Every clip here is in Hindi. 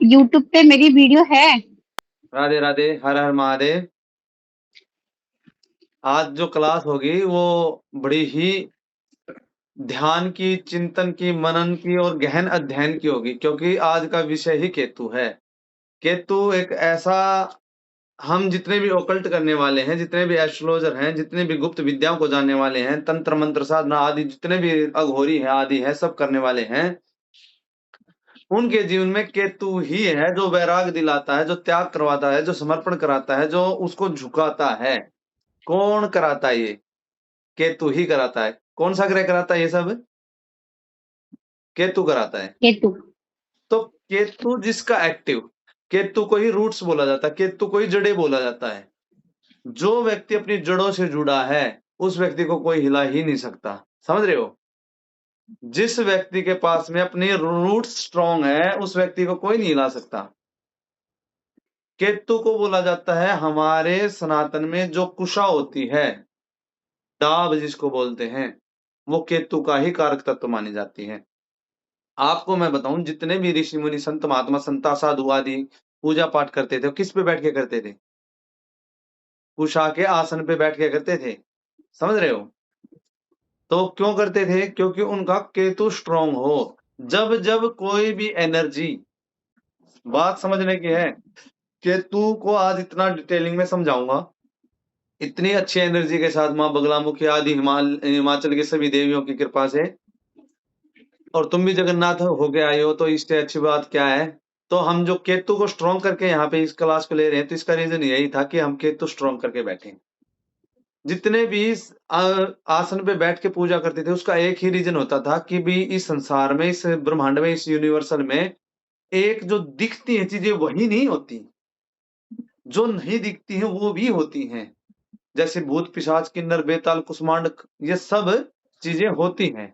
यूट्यूब पे मेरी वीडियो है। राधे राधे, हर हर महादेव। आज जो क्लास होगी वो बड़ी ही ध्यान की, चिंतन की, मनन की और गहन अध्ययन की होगी, क्योंकि आज का विषय ही केतु है। केतु एक ऐसा, हम जितने भी ओकल्ट करने वाले हैं, जितने भी एस्ट्रोलॉजर हैं, जितने भी गुप्त विद्याओं को जानने वाले हैं, तंत्र मंत्र साधना आदि जितने भी अघोरी है आदि है, सब करने वाले हैं, उनके जीवन में केतु ही है जो वैराग दिलाता है, जो त्याग करवाता है, जो समर्पण कराता है, जो उसको झुकाता है। कौन कराता है ये? केतु ही कराता है। कौन सा ग्रह कराता है ये सब? केतु कराता है। केतु। तो केतु जिसका एक्टिव, केतु को ही रूट्स बोला जाता है, केतु को ही जड़ें बोला जाता है। जो व्यक्ति अपनी जड़ों से जुड़ा है उस व्यक्ति को कोई हिला ही नहीं सकता। समझ रहे हो? जिस व्यक्ति के पास में अपनी रूट्स स्ट्रांग है उस व्यक्ति को कोई नहीं हिला सकता। केतु को बोला जाता है, हमारे सनातन में जो कुशा होती है, डाब जिसको बोलते हैं, वो केतु का ही कारक तत्व मानी जाती है। आपको मैं बताऊं, जितने भी ऋषि मुनि संत महात्मा संता साधु आदि पूजा पाठ करते थे, वो किस पे बैठ के करते थे? कुशा के आसन पे बैठ के करते थे। समझ रहे हो? तो क्यों करते थे? क्योंकि उनका केतु स्ट्रांग हो। जब जब कोई भी एनर्जी, बात समझने की है, केतु को आज इतना डिटेलिंग में समझाऊंगा, इतनी अच्छी एनर्जी के साथ, माँ बगलामुखी आदि हिमाचल के सभी देवियों की कृपा से, और तुम भी जगन्नाथ होके आए हो, तो इससे अच्छी बात क्या है? तो हम जो केतु को स्ट्रॉन्ग करके यहाँ पे इस क्लास को ले रहे हैं, तो इसका रीजन यही था कि हम केतु स्ट्रॉन्ग करके बैठे। जितने भी इस आसन पे बैठ के पूजा करते थे, उसका एक ही रीजन होता था कि भी इस संसार में, इस ब्रह्मांड में, इस यूनिवर्सल में एक जो दिखती है चीजें वही नहीं होती, जो नहीं दिखती हैं वो भी होती हैं। जैसे भूत पिशाच किन्नर बेताल कुष्मांड, ये सब चीजें होती हैं।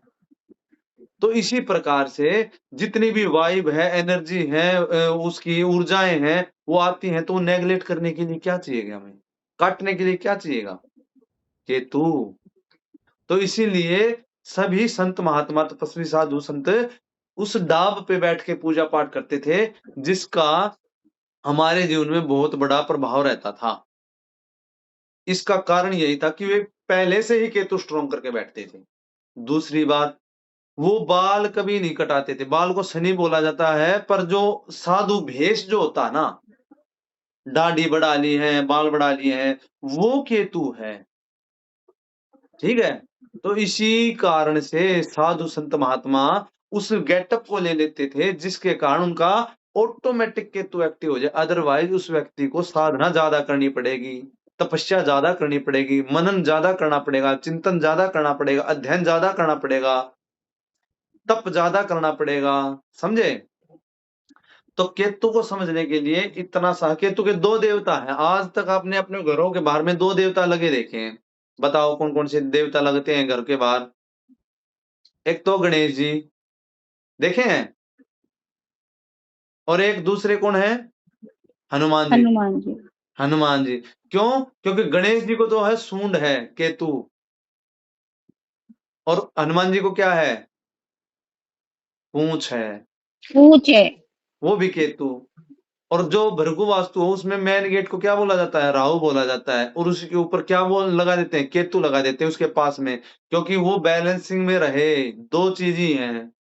तो इसी प्रकार से जितनी भी वाइब है, एनर्जी है, उसकी ऊर्जाएं हैं, वो आती हैं, तो नेगलेक्ट करने के लिए क्या चाहिएगा हमें? काटने के लिए क्या चाहिएगा? केतु। तो इसीलिए सभी संत महात्मा तपस्वी साधु संत उस डाब पे बैठ के पूजा पाठ करते थे, जिसका हमारे जीवन में बहुत बड़ा प्रभाव रहता था। इसका कारण यही था कि वे पहले से ही केतु स्ट्रॉन्ग करके बैठते थे। दूसरी बात, वो बाल कभी नहीं कटाते थे। बाल को शनि बोला जाता है, पर जो साधु भेष जो होता है ना, दाढ़ी बढ़ा ली है, बाल बढ़ा लिए हैं, वो केतु है। ठीक है? तो इसी कारण से साधु संत महात्मा उस गेटअप को ले लेते थे, जिसके कारण उनका ऑटोमेटिक केतु एक्टिव हो जाए। अदरवाइज उस व्यक्ति को साधना ज्यादा करनी पड़ेगी, तपस्या ज्यादा करनी पड़ेगी, मनन ज्यादा करना पड़ेगा, चिंतन ज्यादा करना पड़ेगा, अध्ययन ज्यादा करना पड़ेगा, तप ज्यादा करना पड़ेगा। समझे? तो केतु को समझने के लिए इतना सा, केतु के दो देवता हैं। आज तक आपने अपने घरों के बाहर में दो देवता लगे देखे हैं? बताओ कौन कौन से देवता लगते हैं घर के बाहर? एक तो गणेश जी देखे हैं, और एक दूसरे कौन है? हनुमान जी। हनुमान जी। हनुमान जी। क्यों? क्योंकि गणेश जी को तो है सूंड है केतु, और हनुमान जी को क्या है? पूंछ है, पूछे। वो भी केतु। और जो भृगु वास्तु हो उसमें मेन गेट को क्या बोला जाता है? राहु बोला जाता है। और उसके ऊपर क्या बोल लगा देते हैं? केतु लगा देते हैं उसके पास में, क्योंकि वो बैलेंसिंग में रहे। दो चीज ही हैं।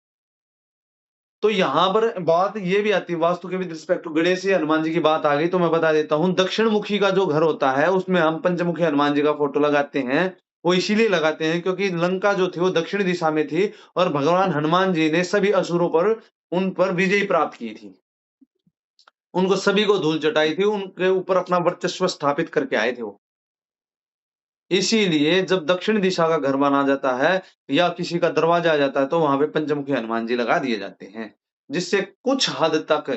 तो यहां पर बात ये भी आती है, वास्तु के with respect to Ganesh ji Hanuman ji की बात आ गई तो मैं बता देता हूं। दक्षिण मुखी का जो घर होता है उसमें हम पंचमुखी हनुमान जी का फोटो लगाते हैं। वो इसीलिए लगाते हैं क्योंकि लंका जो थी वो दक्षिण दिशा में थी, और भगवान हनुमान जी ने सभी असुरों पर, उन पर विजय प्राप्त की थी। उनको सभी को धूल चटाई थी, उनके ऊपर अपना वर्चस्व स्थापित करके आए थे वो। इसीलिए जब दक्षिण दिशा का घर बना जाता है या किसी का दरवाजा आ जाता है, तो वहां पे पंचमुखी हनुमान जी लगा दिए जाते हैं, जिससे कुछ हद तक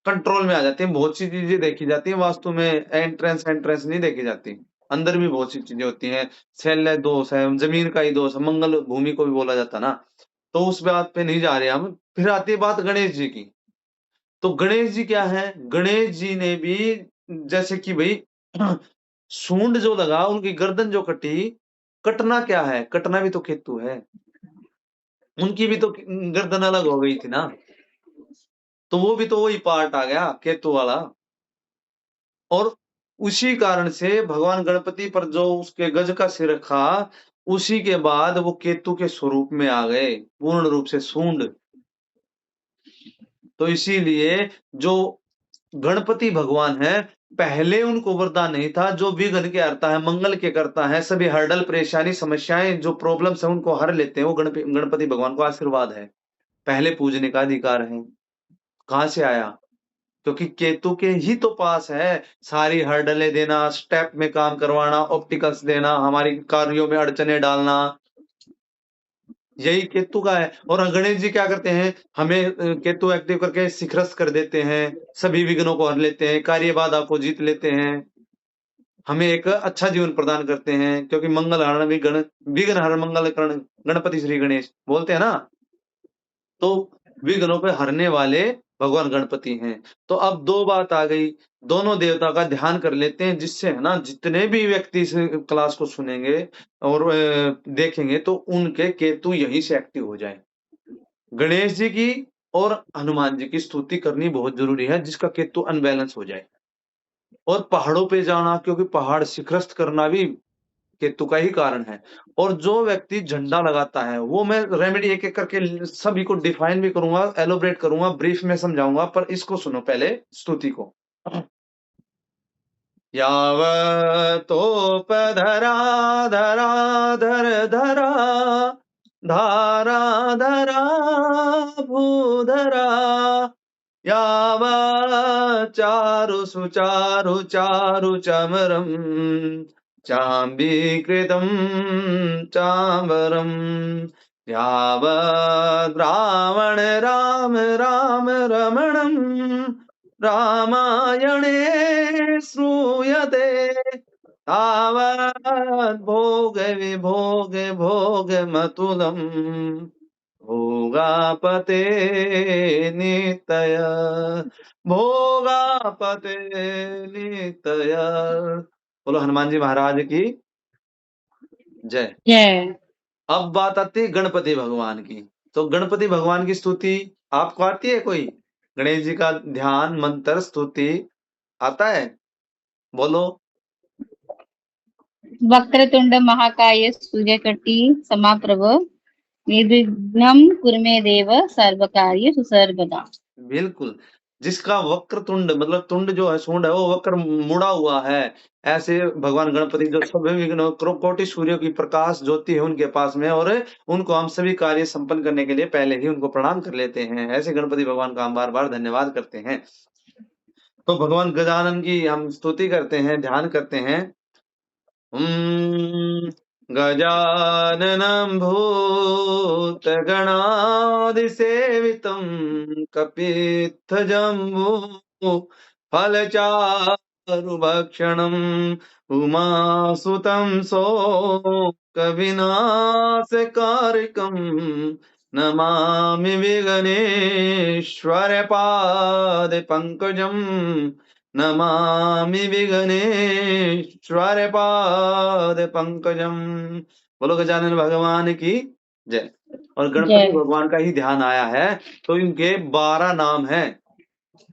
कंट्रोल में आ जाती है। बहुत सी चीजें देखी जाती है वास्तु में, एंट्रेंस एंट्रेंस नहीं देखी जाती, अंदर भी बहुत सी चीजें होती हैं। शैल्य दोष है, जमीन का ही दोष है, मंगल भूमि को भी बोला जाता है ना। तो उस बात पे नहीं जा रहे हम। फिर आती है बात गणेश जी की। तो गणेश जी क्या है? गणेश जी ने भी, जैसे कि भाई सूंड जो लगा, उनकी गर्दन जो कटी, कटना क्या है? कटना भी तो केतु है। उनकी भी तो गर्दन अलग हो गई थी ना। तो वो भी तो वही पार्ट आ गया केतु वाला। और उसी कारण से भगवान गणपति पर जो उसके गज का सिर रखा, उसी के बाद वो केतु के स्वरूप में आ गए, पूर्ण रूप से सूंड। तो इसीलिए जो गणपति भगवान है, पहले उनको वरदान नहीं था, जो विघ्न के हरता है, मंगल के करता है, सभी हर्डल, परेशानी, समस्याएं, जो प्रॉब्लम्स है उनको हर लेते हैं, वो गणपति भगवान को आशीर्वाद है, पहले पूजने का अधिकार है। कहाँ से आया? क्योंकि केतु के ही तो पास है सारी हर्डलें देना, स्टेप में काम करवाना, ऑप्टिकल्स देना, हमारी कार्यों में अड़चने डालना, यही केतु का है। और गणेश जी क्या करते हैं, हमें केतु एक्टिव करके शिखरस्थ कर देते हैं, सभी विघ्नों को हर लेते हैं, कार्य बाधा को जीत लेते हैं, हमें एक अच्छा जीवन प्रदान करते हैं, क्योंकि मंगल हरण विघ्न, विघ्न हर मंगल करण गणपति श्री गणेश बोलते हैं ना। तो विघ्नों पे हरने वाले भगवान गणपति हैं। तो अब दो बात आ गई, दोनों देवता का ध्यान कर लेते हैं, जिससे है ना जितने भी व्यक्ति इस क्लास को सुनेंगे और देखेंगे तो उनके केतु यहीं से एक्टिव हो जाए। गणेश जी की और हनुमान जी की स्तुति करनी बहुत जरूरी है, जिसका केतु अनबैलेंस हो जाए। और पहाड़ों पे जाना, क्योंकि पहाड़ शिखरस्थ करना भी केतु का ही कारण है। और जो व्यक्ति झंडा लगाता है, वो मैं रेमेडी एक एक करके सभी को डिफाइन भी करूंगा, एलोबरेट करूंगा, ब्रीफ में समझाऊंगा, पर इसको सुनो पहले स्तुति को। यावतोपधरा धरा धर धरा धारा धरा भूधरा यावच्चारु सुचारु चारु चमरम् चाम्बीकृतं चाम्बरम् यावद् रावण राम राम रमणम् रामायणे श्रूयते तावद् भोग विभोग भोगमतुलम् भोगापते नितय भोगापते नितय। बोलो हनुमान जी महाराज की जय। जय। अब बात आती है गणपति भगवान की। तो गणपति भगवान की स्तुति आपको आती है कोई? गणेश जी का ध्यान मंत्र स्तुति आता है? बोलो। वक्रतुंड महाकाय सूर्यकोटि समाप्रभ निर्विघ्नं कुरु मे देव सर्वकार्येषु सर्वदा। बिल्कुल, जिसका वक्रतुंड मतलब तुंड जो है, सूंड है, वो वक्र मुड़ा हुआ है, ऐसे भगवान गणपति जो सभी विघ्न कोटि सूर्यों की प्रकाश ज्योति है उनके पास में, और उनको हम सभी कार्य संपन्न करने के लिए पहले ही उनको प्रणाम कर लेते हैं। ऐसे गणपति भगवान का हम बार बार धन्यवाद करते हैं। तो भगवान गजानन की हम स्तुति करते हैं, ध्यान करते हैं। गजाननं भूतगणादिसेवितं कपित्थजम्बू फलचारुभक्षणम् उमासुतं शोकविनाशकारिकम् नमामि विघ्नेश्वरपादपङ्कजम् नमामि विघ्नेश्वर पाद पंकजम। बोलो गजानन भगवान की जय। और गणपति जय। भगवान का ही ध्यान आया है, तो इनके 12 नाम हैं।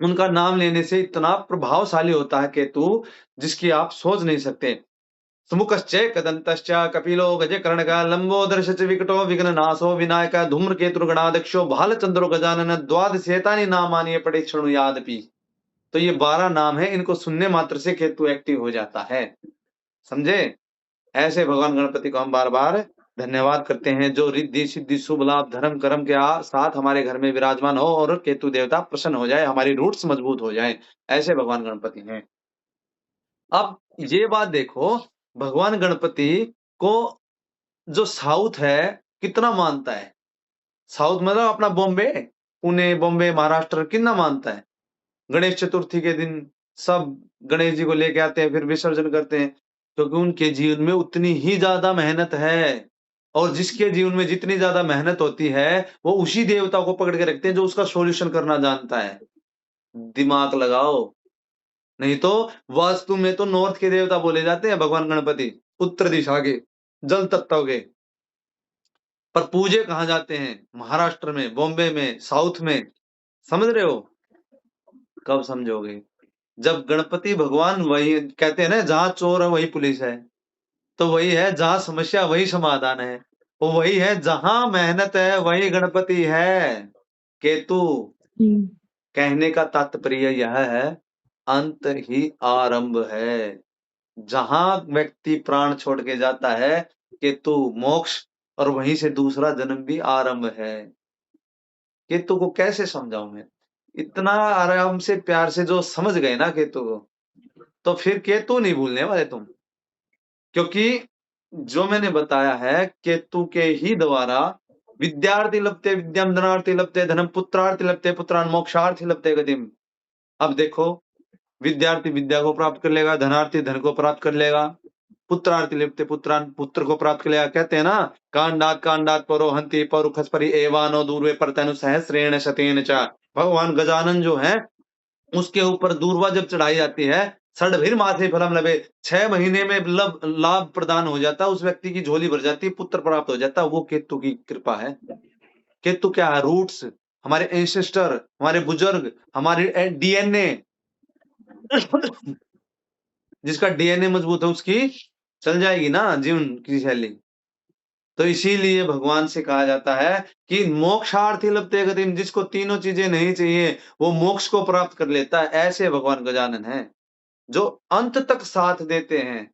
उनका नाम लेने से इतना प्रभावशाली होता है केतु, जिसकी आप सोच नहीं सकते। सुमुखश्च कदन्तश्च कपिलो गजकर्णकः लंबोदरश्च विकटो विघ्ननाशो विनायकः धूम्रकेतुर्गणाध्यक्षो भालचंद्रो गजानन द्वादशेतानि नामानि पठेत् शृणुयादपि। तो ये 12 नाम है, इनको सुनने मात्र से केतु एक्टिव हो जाता है, समझे? ऐसे भगवान गणपति को हम बार बार धन्यवाद करते हैं, जो रिद्धि सिद्धि शुभ लाभ धर्म कर्म के साथ हमारे घर में विराजमान हो और केतु देवता प्रसन्न हो जाए, हमारी रूट्स मजबूत हो जाए। ऐसे भगवान गणपति हैं। अब ये बात देखो, भगवान गणपति को जो साउथ है कितना मानता है। साउथ मतलब अपना बॉम्बे, पुणे, बॉम्बे, महाराष्ट्र कितना मानता है। गणेश चतुर्थी के दिन सब गणेश जी को लेके आते हैं, फिर विसर्जन करते हैं, क्योंकि उनके जीवन में उतनी ही ज्यादा मेहनत है। और जिसके जीवन में जितनी ज्यादा मेहनत होती है, वो उसी देवता को पकड़ के रखते हैं जो उसका सॉल्यूशन करना जानता है। दिमाग लगाओ, नहीं तो वास्तु में तो नॉर्थ के देवता बोले जाते हैं भगवान गणपति, उत्तर दिशा के, जल तत्व के, पर पूजे कहाँ जाते हैं? महाराष्ट्र में, बॉम्बे में, साउथ में, समझ रहे हो? कब समझोगे? जब गणपति भगवान वही कहते हैं ना, जहां चोर है वही पुलिस है, तो वही है जहां समस्या वही समाधान है, वो वही है जहां मेहनत है वही गणपति है। केतु, कहने का तात्पर्य यह है, अंत ही आरंभ है। जहां व्यक्ति प्राण छोड़ के जाता है, केतु मोक्ष, और वहीं से दूसरा जन्म भी आरंभ है। केतु को कैसे समझाऊं मैं? इतना आराम से प्यार से जो समझ गए ना केतु को, तो फिर केतु नहीं भूलने वाले तुम। क्योंकि जो मैंने बताया है, केतु के ही द्वारा विद्यार्थी लभते विद्याम, धनार्थी लभते धनम, पुत्रार्थी लभते पुत्रान, मोक्षार्थी लभते गतिम। अब देखो, विद्यार्थी विद्या को प्राप्त कर लेगा, धनार्थी धन को प्राप्त कर लेगा, पुत्रार्थी लिप्ते पुत्रान पुत्र को प्राप्त कर लेगा। कहते हैं ना, कांडात कांडात परो हंति परुखस परि एवानो दूर्वे परतनु सहस्रेण शतेन च। भगवान गजानन जो है, उसके ऊपर दूर्वा जब चढ़ाई जाती है, षडभिर माथे फलम लभे, 6 महीने में लाभ प्रदान हो जाता है, उस व्यक्ति की झोली भर जाती है, पुत्र प्राप्त हो जाता है। वो केतु की कृपा है। केतु क्या है? रूट्स, हमारे एंसेस्टर, हमारे बुजुर्ग, हमारे डीएनए। जिसका डीएनए मजबूत है उसकी चल जाएगी ना जीवन की शैली। तो इसीलिए भगवान से कहा जाता है कि मोक्षार्थी लभते गतिम, जिसको तीनों चीजें नहीं चाहिए वो मोक्ष को प्राप्त कर लेता है। ऐसे भगवान गजानन है जो अंत तक साथ देते हैं।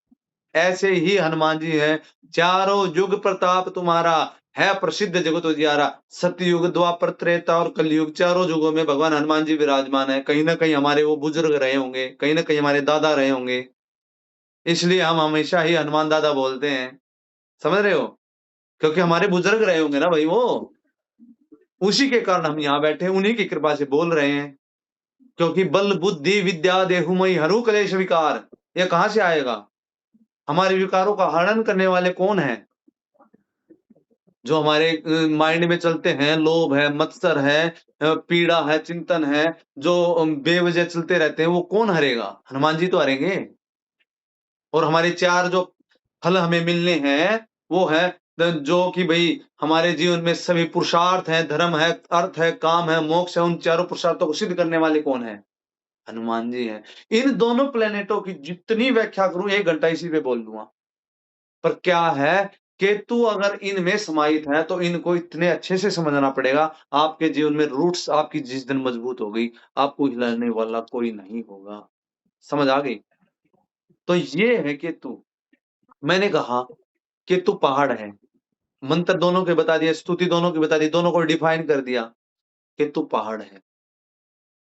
ऐसे ही हनुमान जी हैं। चारों युग प्रताप तुम्हारा है प्रसिद्ध जगत उजियारा। सतयुग, द्वापर, त्रेता और कलयुग, चारों युगों में भगवान हनुमान जी विराजमान है। कहीं ना कहीं हमारे वो बुजुर्ग रहे होंगे, कहीं ना कहीं हमारे दादा रहे होंगे, इसलिए हम हमेशा ही हनुमान दादा बोलते हैं। समझ रहे हो? क्योंकि हमारे बुजुर्ग रहे होंगे ना भाई, वो उसी के कारण हम यहाँ बैठे, उन्हीं की कृपा से बोल रहे हैं। क्योंकि बल बुद्धि विद्या देहुमयि हरु कलेश विकार, ये कहां से आएगा? हमारे विकारों का हरण करने वाले कौन है? जो हमारे माइंड में चलते हैं, लोभ है, मत्सर है, पीड़ा है, चिंतन है, जो बेवजह चलते रहते हैं, वो कौन हरेगा? हनुमान जी तो हरेंगे। और हमारे 4 जो फल हमें मिलने हैं, वो है जो कि भाई हमारे जीवन में सभी पुरुषार्थ है, धर्म है, अर्थ है, काम है, मोक्ष है, उन चारों पुरुषार्थों को सिद्ध करने वाले कौन है? हनुमान जी हैं। इन दोनों प्लेनेटों की जितनी व्याख्या करूं 1 घंटा इसी पे बोल दूंगा। पर क्या है, केतु अगर इनमें समाहित है तो इनको इतने अच्छे से समझना पड़ेगा। आपके जीवन में रूट्स आपकी जिस दिन मजबूत हो गई, आपको हिलाने वाला कोई नहीं होगा। समझ आ गई? तो ये है केतु। मैंने कहा केतु पहाड़ है, मंत्र दोनों के बता दिया, स्तुति दोनों की बता दी, दोनों को डिफाइन कर दिया। केतु पहाड़ है।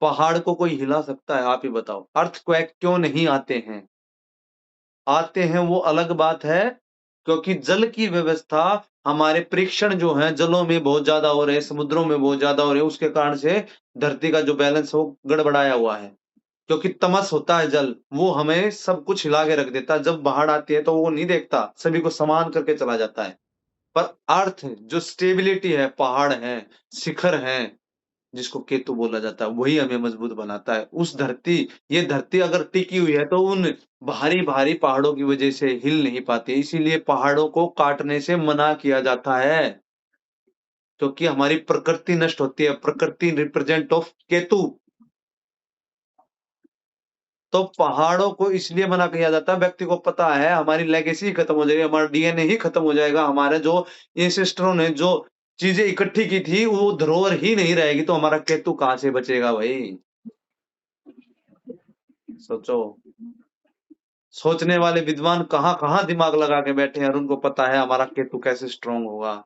पहाड़ को कोई हिला सकता है? आप ही बताओ। अर्थक्वेक क्यों नहीं आते हैं? आते हैं वो अलग बात है, क्योंकि जल की व्यवस्था, हमारे परीक्षण जो है जलों में बहुत ज्यादा हो रहे हैं, समुद्रों में बहुत ज्यादा हो रहे हैं, उसके कारण से धरती का जो बैलेंस हो गड़बड़ाया हुआ है। क्योंकि तमस होता है जल, वो हमें सब कुछ हिला के रख देता है। जब बाढ़ आती है तो वो नहीं देखता, सभी को समान करके चला जाता है। पर अर्थ जो स्टेबिलिटी है, पहाड़ है, शिखर है, जिसको केतु बोला जाता है, वही हमें मजबूत बनाता है। उस धरती, ये धरती अगर टिकी हुई है तो उन भारी भारी पहाड़ों की वजह से हिल नहीं पाती। इसीलिए पहाड़ों को काटने से मना किया जाता है, क्योंकि हमारी प्रकृति नष्ट होती है। प्रकृति रिप्रेजेंट ऑफ केतु। तो पहाड़ों को इसलिए मना किया जाता है, व्यक्ति को पता है हमारी लेगेसी खत्म हो जाएगी, हमारा डीएनए ही खत्म हो जाएगा, हमारे जो एंसेस्टरों ने जो चीजें इकट्ठी की थी वो धरोहर ही नहीं रहेगी, तो हमारा केतु कहां से बचेगा भाई? सोचो। सोचने वाले विद्वान कहां-कहां दिमाग लगा के बैठे हैं और उनको पता है हमारा केतु कैसे स्ट्रांग होगा।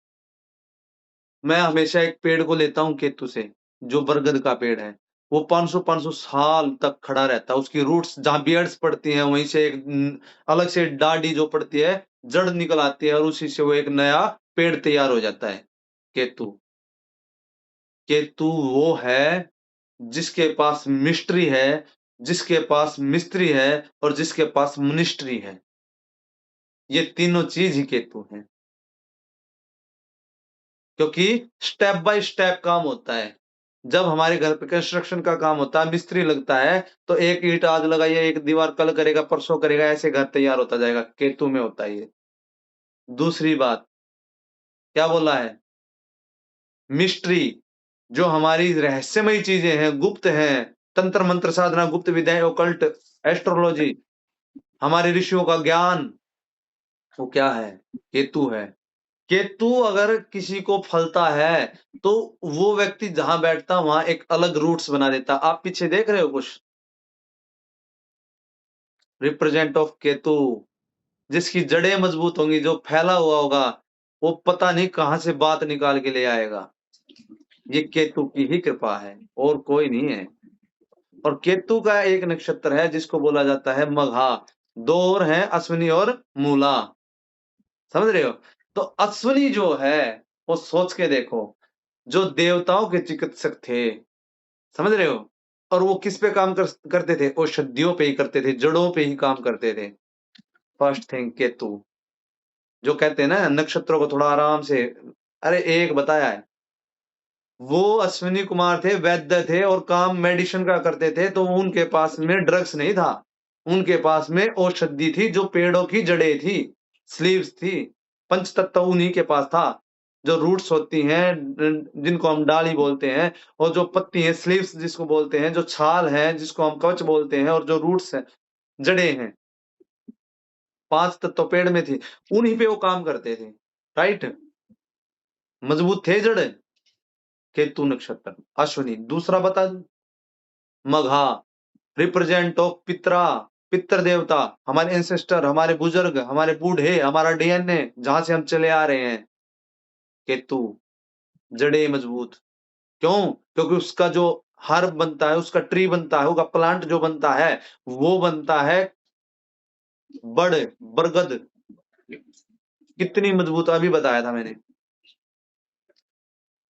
मैं हमेशा एक पेड़ को लेता हूँ केतु से, जो बरगद का पेड़ है। वो 500-500 साल तक खड़ा रहता है। उसकी रूट्स जहाँ बियर्ड्स पड़ती हैं, वहीं से एक अलग से डाढ़ी जो पड़ती है, जड़ निकल आती है और उसी से वो एक नया पेड़ तैयार हो जाता है। केतु। केतु वो है जिसके पास मिस्ट्री है, जिसके पास मिस्त्री है और जिसके पास मिनिस्ट्री है। ये तीनों चीज ही केतु हैं। क्योंकि स्टेप बाय स्टेप काम होता है। जब हमारे घर पे कंस्ट्रक्शन का काम होता है, मिस्त्री लगता है, तो एक ईंट आज लगाइए, एक दीवार कल करेगा, परसों करेगा, ऐसे घर तैयार होता जाएगा। केतु में होता है ये। दूसरी बात, क्या बोला है? मिस्ट्री, जो हमारी रहस्यमयी चीजें हैं, गुप्त हैं, तंत्र मंत्र साधना, गुप्त विद्याएं, ओकल्ट, एस्ट्रोलॉजी, हमारे ऋषियों का ज्ञान, वो क्या है? केतु है। केतु अगर किसी को फलता है तो वो व्यक्ति जहां बैठता वहां एक अलग रूट्स बना देता। आप पीछे देख रहे हो कुछ? रिप्रेजेंट ऑफ केतु, जिसकी जड़ें मजबूत होंगी, जो फैला हुआ होगा, वो पता नहीं कहां से बात निकाल के ले आएगा। ये केतु की ही कृपा है और कोई नहीं है। और केतु का एक नक्षत्र है जिसको बोला जाता है मघा। दो और हैं, अश्विनी और मूला। समझ रहे हो? तो अश्विनी जो है वो सोच के देखो, जो देवताओं के चिकित्सक थे, समझ रहे हो? और वो किस पे काम करते थे? औषधियों पे ही करते थे, जड़ों पे ही काम करते थे। फर्स्ट थिंग केतु, जो कहते हैं ना नक्षत्रों को थोड़ा आराम से, अरे एक बताया है, वो अश्विनी कुमार थे, वैद्य थे और काम मेडिसिन का करते थे। तो उनके पास में ड्रग्स नहीं था, उनके पास में औषधि थी, जो पेड़ों की जड़ें थी, स्लीव्स थी, पंच तत्व उन्हीं के पास था। जो रूट्स होती हैं, जिनको हम डाली बोलते हैं, और जो पत्ती है स्लीव्स जिसको बोलते हैं, जो छाल है जिसको हम कवच बोलते हैं, और जो रूट्स है, जड़ें हैं, पांच तत्व पेड़ में थी, उन्हीं पे वो काम करते थे। राइट? मजबूत थे जड़। केतु नक्षत्र, अश्विनी। दूसरा बता दूं, मघा, रिप्रेजेंट ऑफ पितरा, पितर देवता, हमारे एंसेस्टर, हमारे बुजुर्ग, हमारे बूढ़े, हमारा डीएनए, जहां से हम चले आ रहे हैं। केतु, जड़ें मजबूत। क्यों? क्योंकि उसका जो हर्ब बनता है, उसका ट्री बनता है, उसका प्लांट जो बनता है, वो बनता है बरगद। कितनी मजबूत, अभी बताया था मैंने।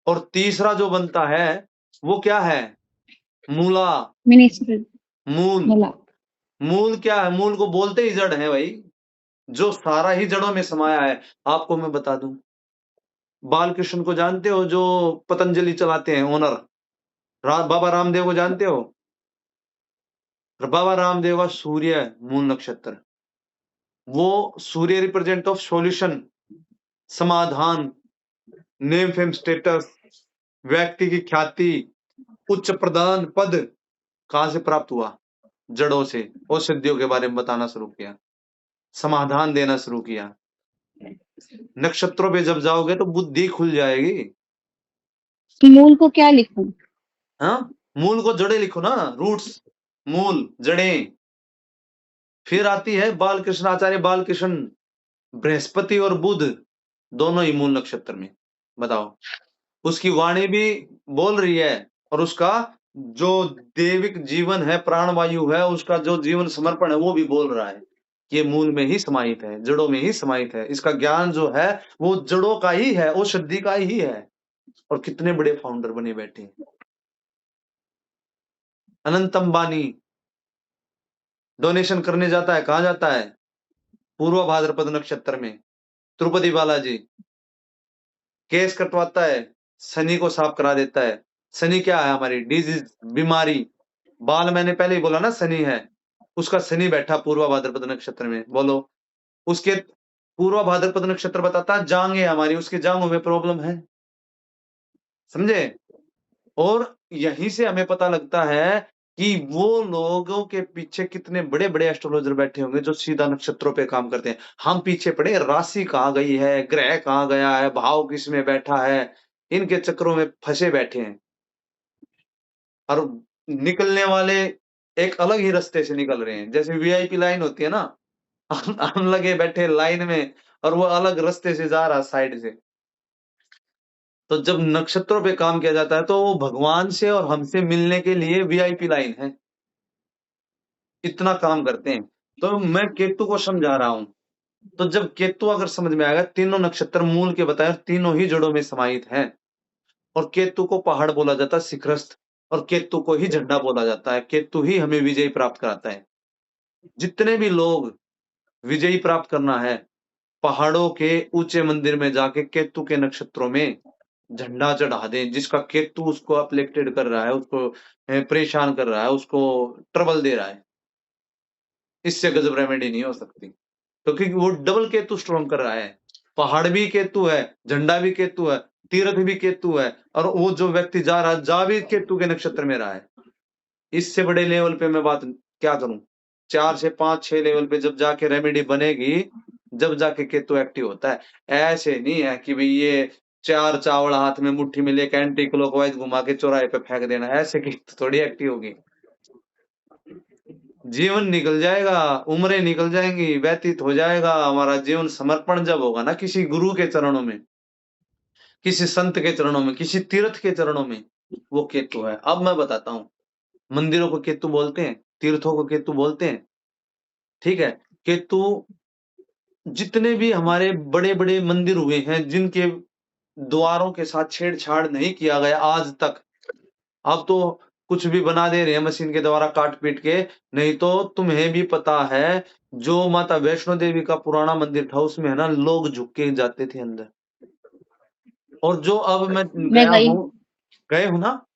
और तीसरा जो बनता है वो क्या है? मूला। मिनिस्टर मूल। मला। मूल क्या है? मूल को बोलते ही जड़ है भाई, जो सारा ही जड़ों में समाया है। आपको मैं बता दूं, बालकृष्ण को जानते हो, जो पतंजलि चलाते हैं, ओनर, बाबा रामदेव को जानते हो? बाबा रामदेव का सूर्य मूल नक्षत्र, वो सूर्य रिप्रेजेंट ऑफ सॉल्यूशन, समाधान, नेम फेम स्टेटस, व्यक्ति की ख्याति, उच्च प्रदान पद। कहां से प्राप्त हुआ? जड़ों से। औषधियों के बारे में बताना शुरू किया, समाधान देना शुरू किया। नक्षत्रों पे जब जाओगे तो बुद्धि खुल जाएगी। मूल को क्या लिखूं? हाँ, मूल को जड़ें लिखो ना, रूट्स, मूल, जड़ें। फिर आती है बालकृष्ण, आचार्य बालकृष्ण, बृहस्पति और बुध, दोनों ही मूल नक्षत्र में। बताओ, उसकी वाणी भी बोल रही है, और उसका जो देविक जीवन है, प्राणवायु है, उसका जो जीवन समर्पण है, वो भी बोल रहा है। ये मूल में ही समाहित है, जड़ों में ही समाहित है। इसका ज्ञान जो है वो जड़ों का ही है, औषधि का ही है। और कितने बड़े फाउंडर बने बैठे हैं। अनंत अंबानी डोनेशन करने जाता है, कहां जाता है? पूर्व भाद्रपद नक्षत्र में। तिरुपति बालाजी केस कटवाता है, शनि को साफ करा देता है। शनि क्या है? हमारी डिजीज, बीमारी। बाल मैंने पहले ही बोला ना, शनि है। उसका शनि बैठा पूर्व भाद्रपद नक्षत्र में। बोलो, उसके पूर्व भाद्रपद नक्षत्र बताता है जांघें हमारी, उसके जांघों में प्रॉब्लम है। समझे? और यहीं से हमें पता लगता है कि वो लोगों के पीछे कितने बड़े बड़े एस्ट्रोलॉजर बैठे होंगे जो सीधा नक्षत्रों पे काम करते हैं। हम पीछे पड़े, राशि कहाँ गई है, ग्रह कहाँ गया है, भाव किस में बैठा है, इनके चक्रों में फंसे बैठे हैं। और निकलने वाले एक अलग ही रास्ते से निकल रहे हैं। जैसे वीआईपी लाइन होती है ना, हम लगे बैठे लाइन में, और वो अलग रास्ते से जा रहा साइड से। तो जब नक्षत्रों पे काम किया जाता है तो वो भगवान से और हमसे मिलने के लिए वीआईपी लाइन है। इतना काम करते हैं। तो मैं केतु को समझा रहा हूं। तो जब केतु अगर समझ में आएगा, तीनों नक्षत्र मूल के बताए, तीनों ही जड़ों में समाहित हैं। और केतु को पहाड़ बोला जाता है, शिखरस्थ। और केतु को ही झंडा बोला जाता है। केतु ही हमें विजय प्राप्त कराता है। जितने भी लोग विजयी प्राप्त करना है, पहाड़ों के ऊंचे मंदिर में जाके केतु के नक्षत्रों में झंडा चढ़ा दें। जिसका केतु उसको अफलिक्टेड कर रहा है, उसको परेशान कर रहा है, उसको ट्रबल दे रहा है, इससे गजब रेमेडी नहीं हो सकती। क्योंकि वो डबल केतु स्ट्रॉन्ग कर रहा है। पहाड़ भी केतु है, झंडा भी केतु है, तीर्थ भी केतु है, और वो जो व्यक्ति जा रहा है, जा भी केतु के नक्षत्र में रहा है। इससे बड़े लेवल पे मैं बात क्या करूं? 4 से 5 6 लेवल पे जब जाके रेमेडी बनेगी, जब जाके केतु एक्टिव होता है। ऐसे नहीं है कि भई ये 4 चावल हाथ में मुट्ठी में लेके एंटी क्लॉकवाइज घुमा के चौराहे पे फेंक देना, ऐसे केतु थोड़ी एक्टिव होगी। जीवन निकल जाएगा, उम्रें निकल जाएँगी, व्यतीत हो जाएगा, हमारा जीवन समर्पण जब होगा ना किसी गुरु के चरणों में, किसी संत के चरणों में, किसी तीर्थ के चरणों में, वो केतु है। अब मैं बताता हूँ, मंदिरों को केतु बोलते हैं, तीर्थों को केतु बोलते हैं, ठीक है? केतु जितने भी हमारे बड़े-बड़े मंदिर हुए हैं, जिनके द्वारों के साथ छेड़छाड़ नहीं किया गया आज तक, अब तो कुछ भी बना दे रहे हैं मशीन के द्वारा काट-पीट के, नहीं तो तुम्हें भी पता है, जो माता वैष्णो देवी का पुराना मंदिर था, उसमें है ना लोग झुक के जाते थे अंदर। और जो अब मैं मैं गया गई। हूँ, गए हो ना?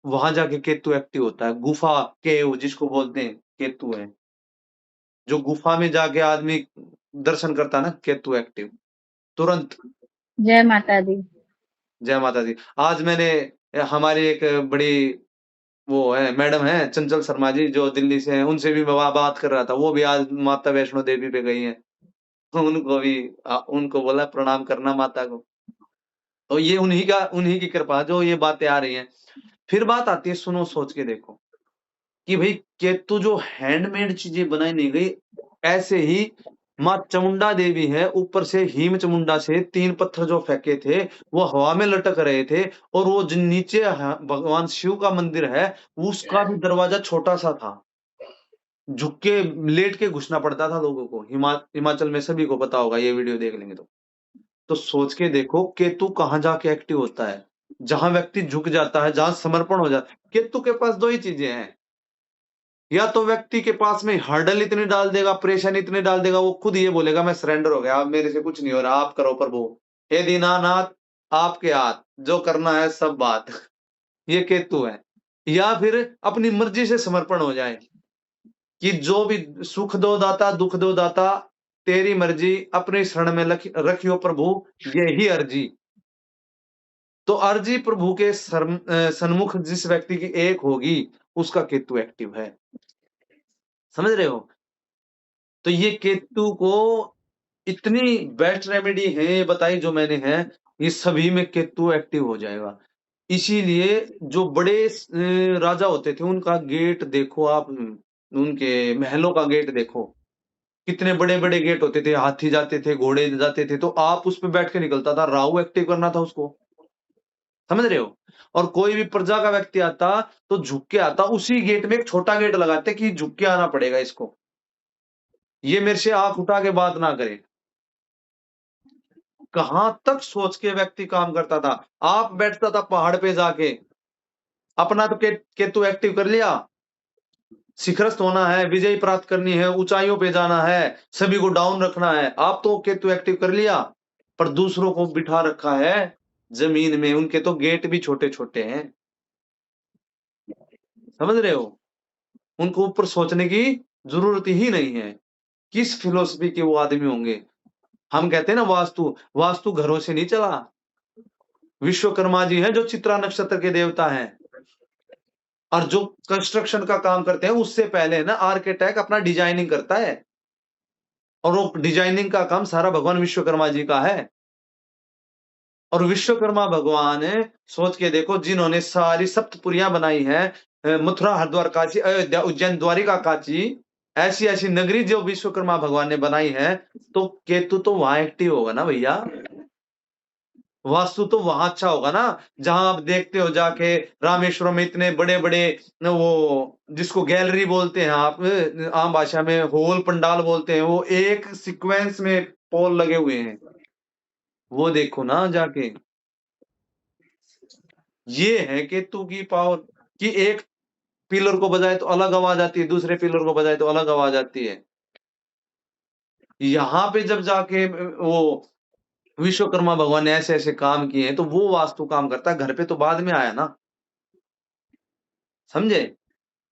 वहाँ जाके केतु एक्टिव होता है, गुफा, केव जिसको बोलते हैं, केतु है। जो गुफा में जाके आदमी दर्शन करता है ना, केतु एक्टिव, तुरंत। जय माता दी। जय माता दी। आज मैंने हमारी एक बड़ी वो है मैडम हैं चंचल शर्मा जी जो दिल्ली से हैं, उनसे भी मैं बात कर रहा था। वो भी आज माता वैष्णो देवी पे गई हैं। उनको भी उनको बोला प्रणाम करना माता को। तो ये उन्हीं की कृपा जो ये बातें आ रही हैं। फिर बात आती है सुनो सोच के देखो, कि भई केतु जो हैंडमेड चीज़ें बनाई नहीं गई, ऐसे ही माँ चामुंडा देवी है, ऊपर से हीम चामुंडा से 3 पत्थर जो फेंके थे, वो हवा में लटक रहे थे और वो जो नीचे भगवान शिव का मंदिर है, उसका भी दरवाज़ा छोटा-सा था। झुक के, लेट के घुसना पड़ता था लोगों को। हिमाचल में सभी को पता होगा ये वीडियो देख लेंगे तो। तो सोच के देखो केतु कहाँ जाके एक्टिव होता है। जहाँ व्यक्ति झुक जाता है, जहाँ समर्पण हो जाता है। केतु के पास 2 ही चीज़ें हैं। या तो व्यक्ति के पास में हर्डल इतनी डाल देगा, परेशानी इतनी डाल देगा, वो खुद ये बोलेगा मैं सरेंडर हो गया, अब मेरे से कुछ नहीं हो रहा, आप करो प्रभु। हे दीनानाथ आपके हाथ, जो करना है सब बात। ये केतु है। या फिर अपनी मर्ज़ी से समर्पण हो जाए, कि जो भी सुख दो दाता, दुःख दो दाता, तेरी मर्ज़ी अपने शरण में रखियो प्रभु, यही अर्ज़ी। तो अर्ज़ी प्रभु के सन्मुख जिस व्यक्ति की एक होगी, उसका केतु एक्टिव है। समझ रहे हो? तो ये केतु को इतनी बेस्ट रेमेडी है ये बताई जो मैंने है, ये सभी में केतु एक्टिव हो जाएगा। इसीलिए जो बड़े राजा होते थे उनका गेट देखो आप, उनके महलों का गेट देखो। कितने बड़े-बड़े गेट होते थे, हाथी जाते थे, घोड़े जाते थे, तो आप उसपे बैठ के निकलता था, राहु एक्टिव करना था उसको। समझ रहे हो? और कोई भी प्रजा का व्यक्ति आता, तो झुक के आता, उसी गेट में एक छोटा गेट लगाते कि झुक के आना पड़ेगा इसको। ये मेरे से आँख उठा के बात ना करे। कहाँ तक सोच के व्यक्ति काम करता था। आप बैठता था पहाड़ पे जाके, अपना तो केतु एक्टिव कर लिया, शिखरस्थ होना है, विजय प्राप्त करनी है, ऊँचाइयों पे जाना है, सभी को डाउन रखना है। आप तो केतु एक्टिव कर लिया, पर दूसरों को बिठा रखा है ज़मीन में, उनके तो गेट भी छोटे-छोटे हैं। समझ रहे हो? उनको ऊपर सोचने की ज़रूरत ही नहीं है। किस फिलॉसफी के वो आदमी होंगे? हम कहते हैं ना वास्तु, वास्तु घरों से नहीं चला। विश्वकर्मा जी हैं जो चित्रा नक्षत्र के देवता हैं। और जो कंस्ट्रक्शन का काम करते हैं उससे पहले ना आर्किटेक्ट अपना डिजाइनिंग करता है। और वो डिजाइनिंग का काम सारा भगवान विश्वकर्मा जी का है। और विश्वकर्मा भगवान सोच के देखो जिन्होंने सारी सप्तपुरियाँ बनाई हैं, मथुरा, हरिद्वार, काशी, अयोध्या, उज्जैन, द्वारिका, काशी, ऐसी-ऐसी नगरी जो विश्वकर्मा भगवान ने बनाई है, तो केतु तो वहाँ एक्टिव होगा ना भैया। वास्तु तो वहाँ अच्छा होगा ना, जहाँ आप देखते हो जाके रामेश्वरम में इतने बड़े-बड़े न वो जिसको गैलरी बोलते हैं आप, आम भाषा में होल पंडाल बोलते हैं, वो एक सीक्वेंस में पोल लगे हुए हैं। वो देखो ना जाके। ये है केतु की पावर, कि एक पिलर को बजाए तो अलग आवाज़ आती है, दूसरे पिलर को बजाए तो अलग आवाज़ आती है। यहाँ पे जब जाके वो विश्वकर्मा भगवान ने ऐसे-ऐसे काम किए हैं, तो वो वास्तु काम करता है, घर पे तो बाद में आया ना, समझे?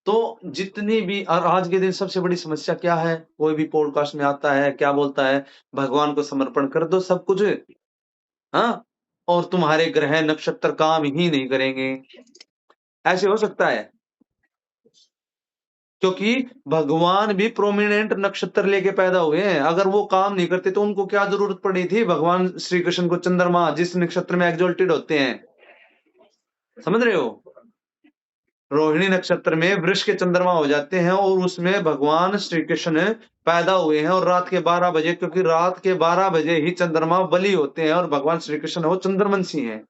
तो जितनी भी और आज के दिन सबसे बड़ी समस्या क्या है? कोई भी पॉडकास्ट में आता है, क्या बोलता है? भगवान को समर्पण कर दो सब कुछ, हाँ? और तुम्हारे ग्रह नक्षत्र काम ही नहीं करेंगे। ऐसे हो सकता है? क्योंकि भगवान भी प्रोमिनेंट नक्षत्र लेके पैदा हुए हैं। अगर वो काम नहीं करते तो उनको क्या जरूरत पड़ी थी भगवान श्री कृष्ण को चंद्रमा जिस नक्षत्र में एग्जॉल्टेड होते हैं, समझ रहे हो? रोहिणी नक्षत्र में वृष के चंद्रमा हो जाते हैं और उसमें भगवान श्री कृष्ण पैदा हुए हैं और रात के 12 बजे, क्योंकि रात के 12 बजे ही चंद्रमा बलि होते हैं और भगवान श्री कृष्ण वो चंद्रवंशी हैं,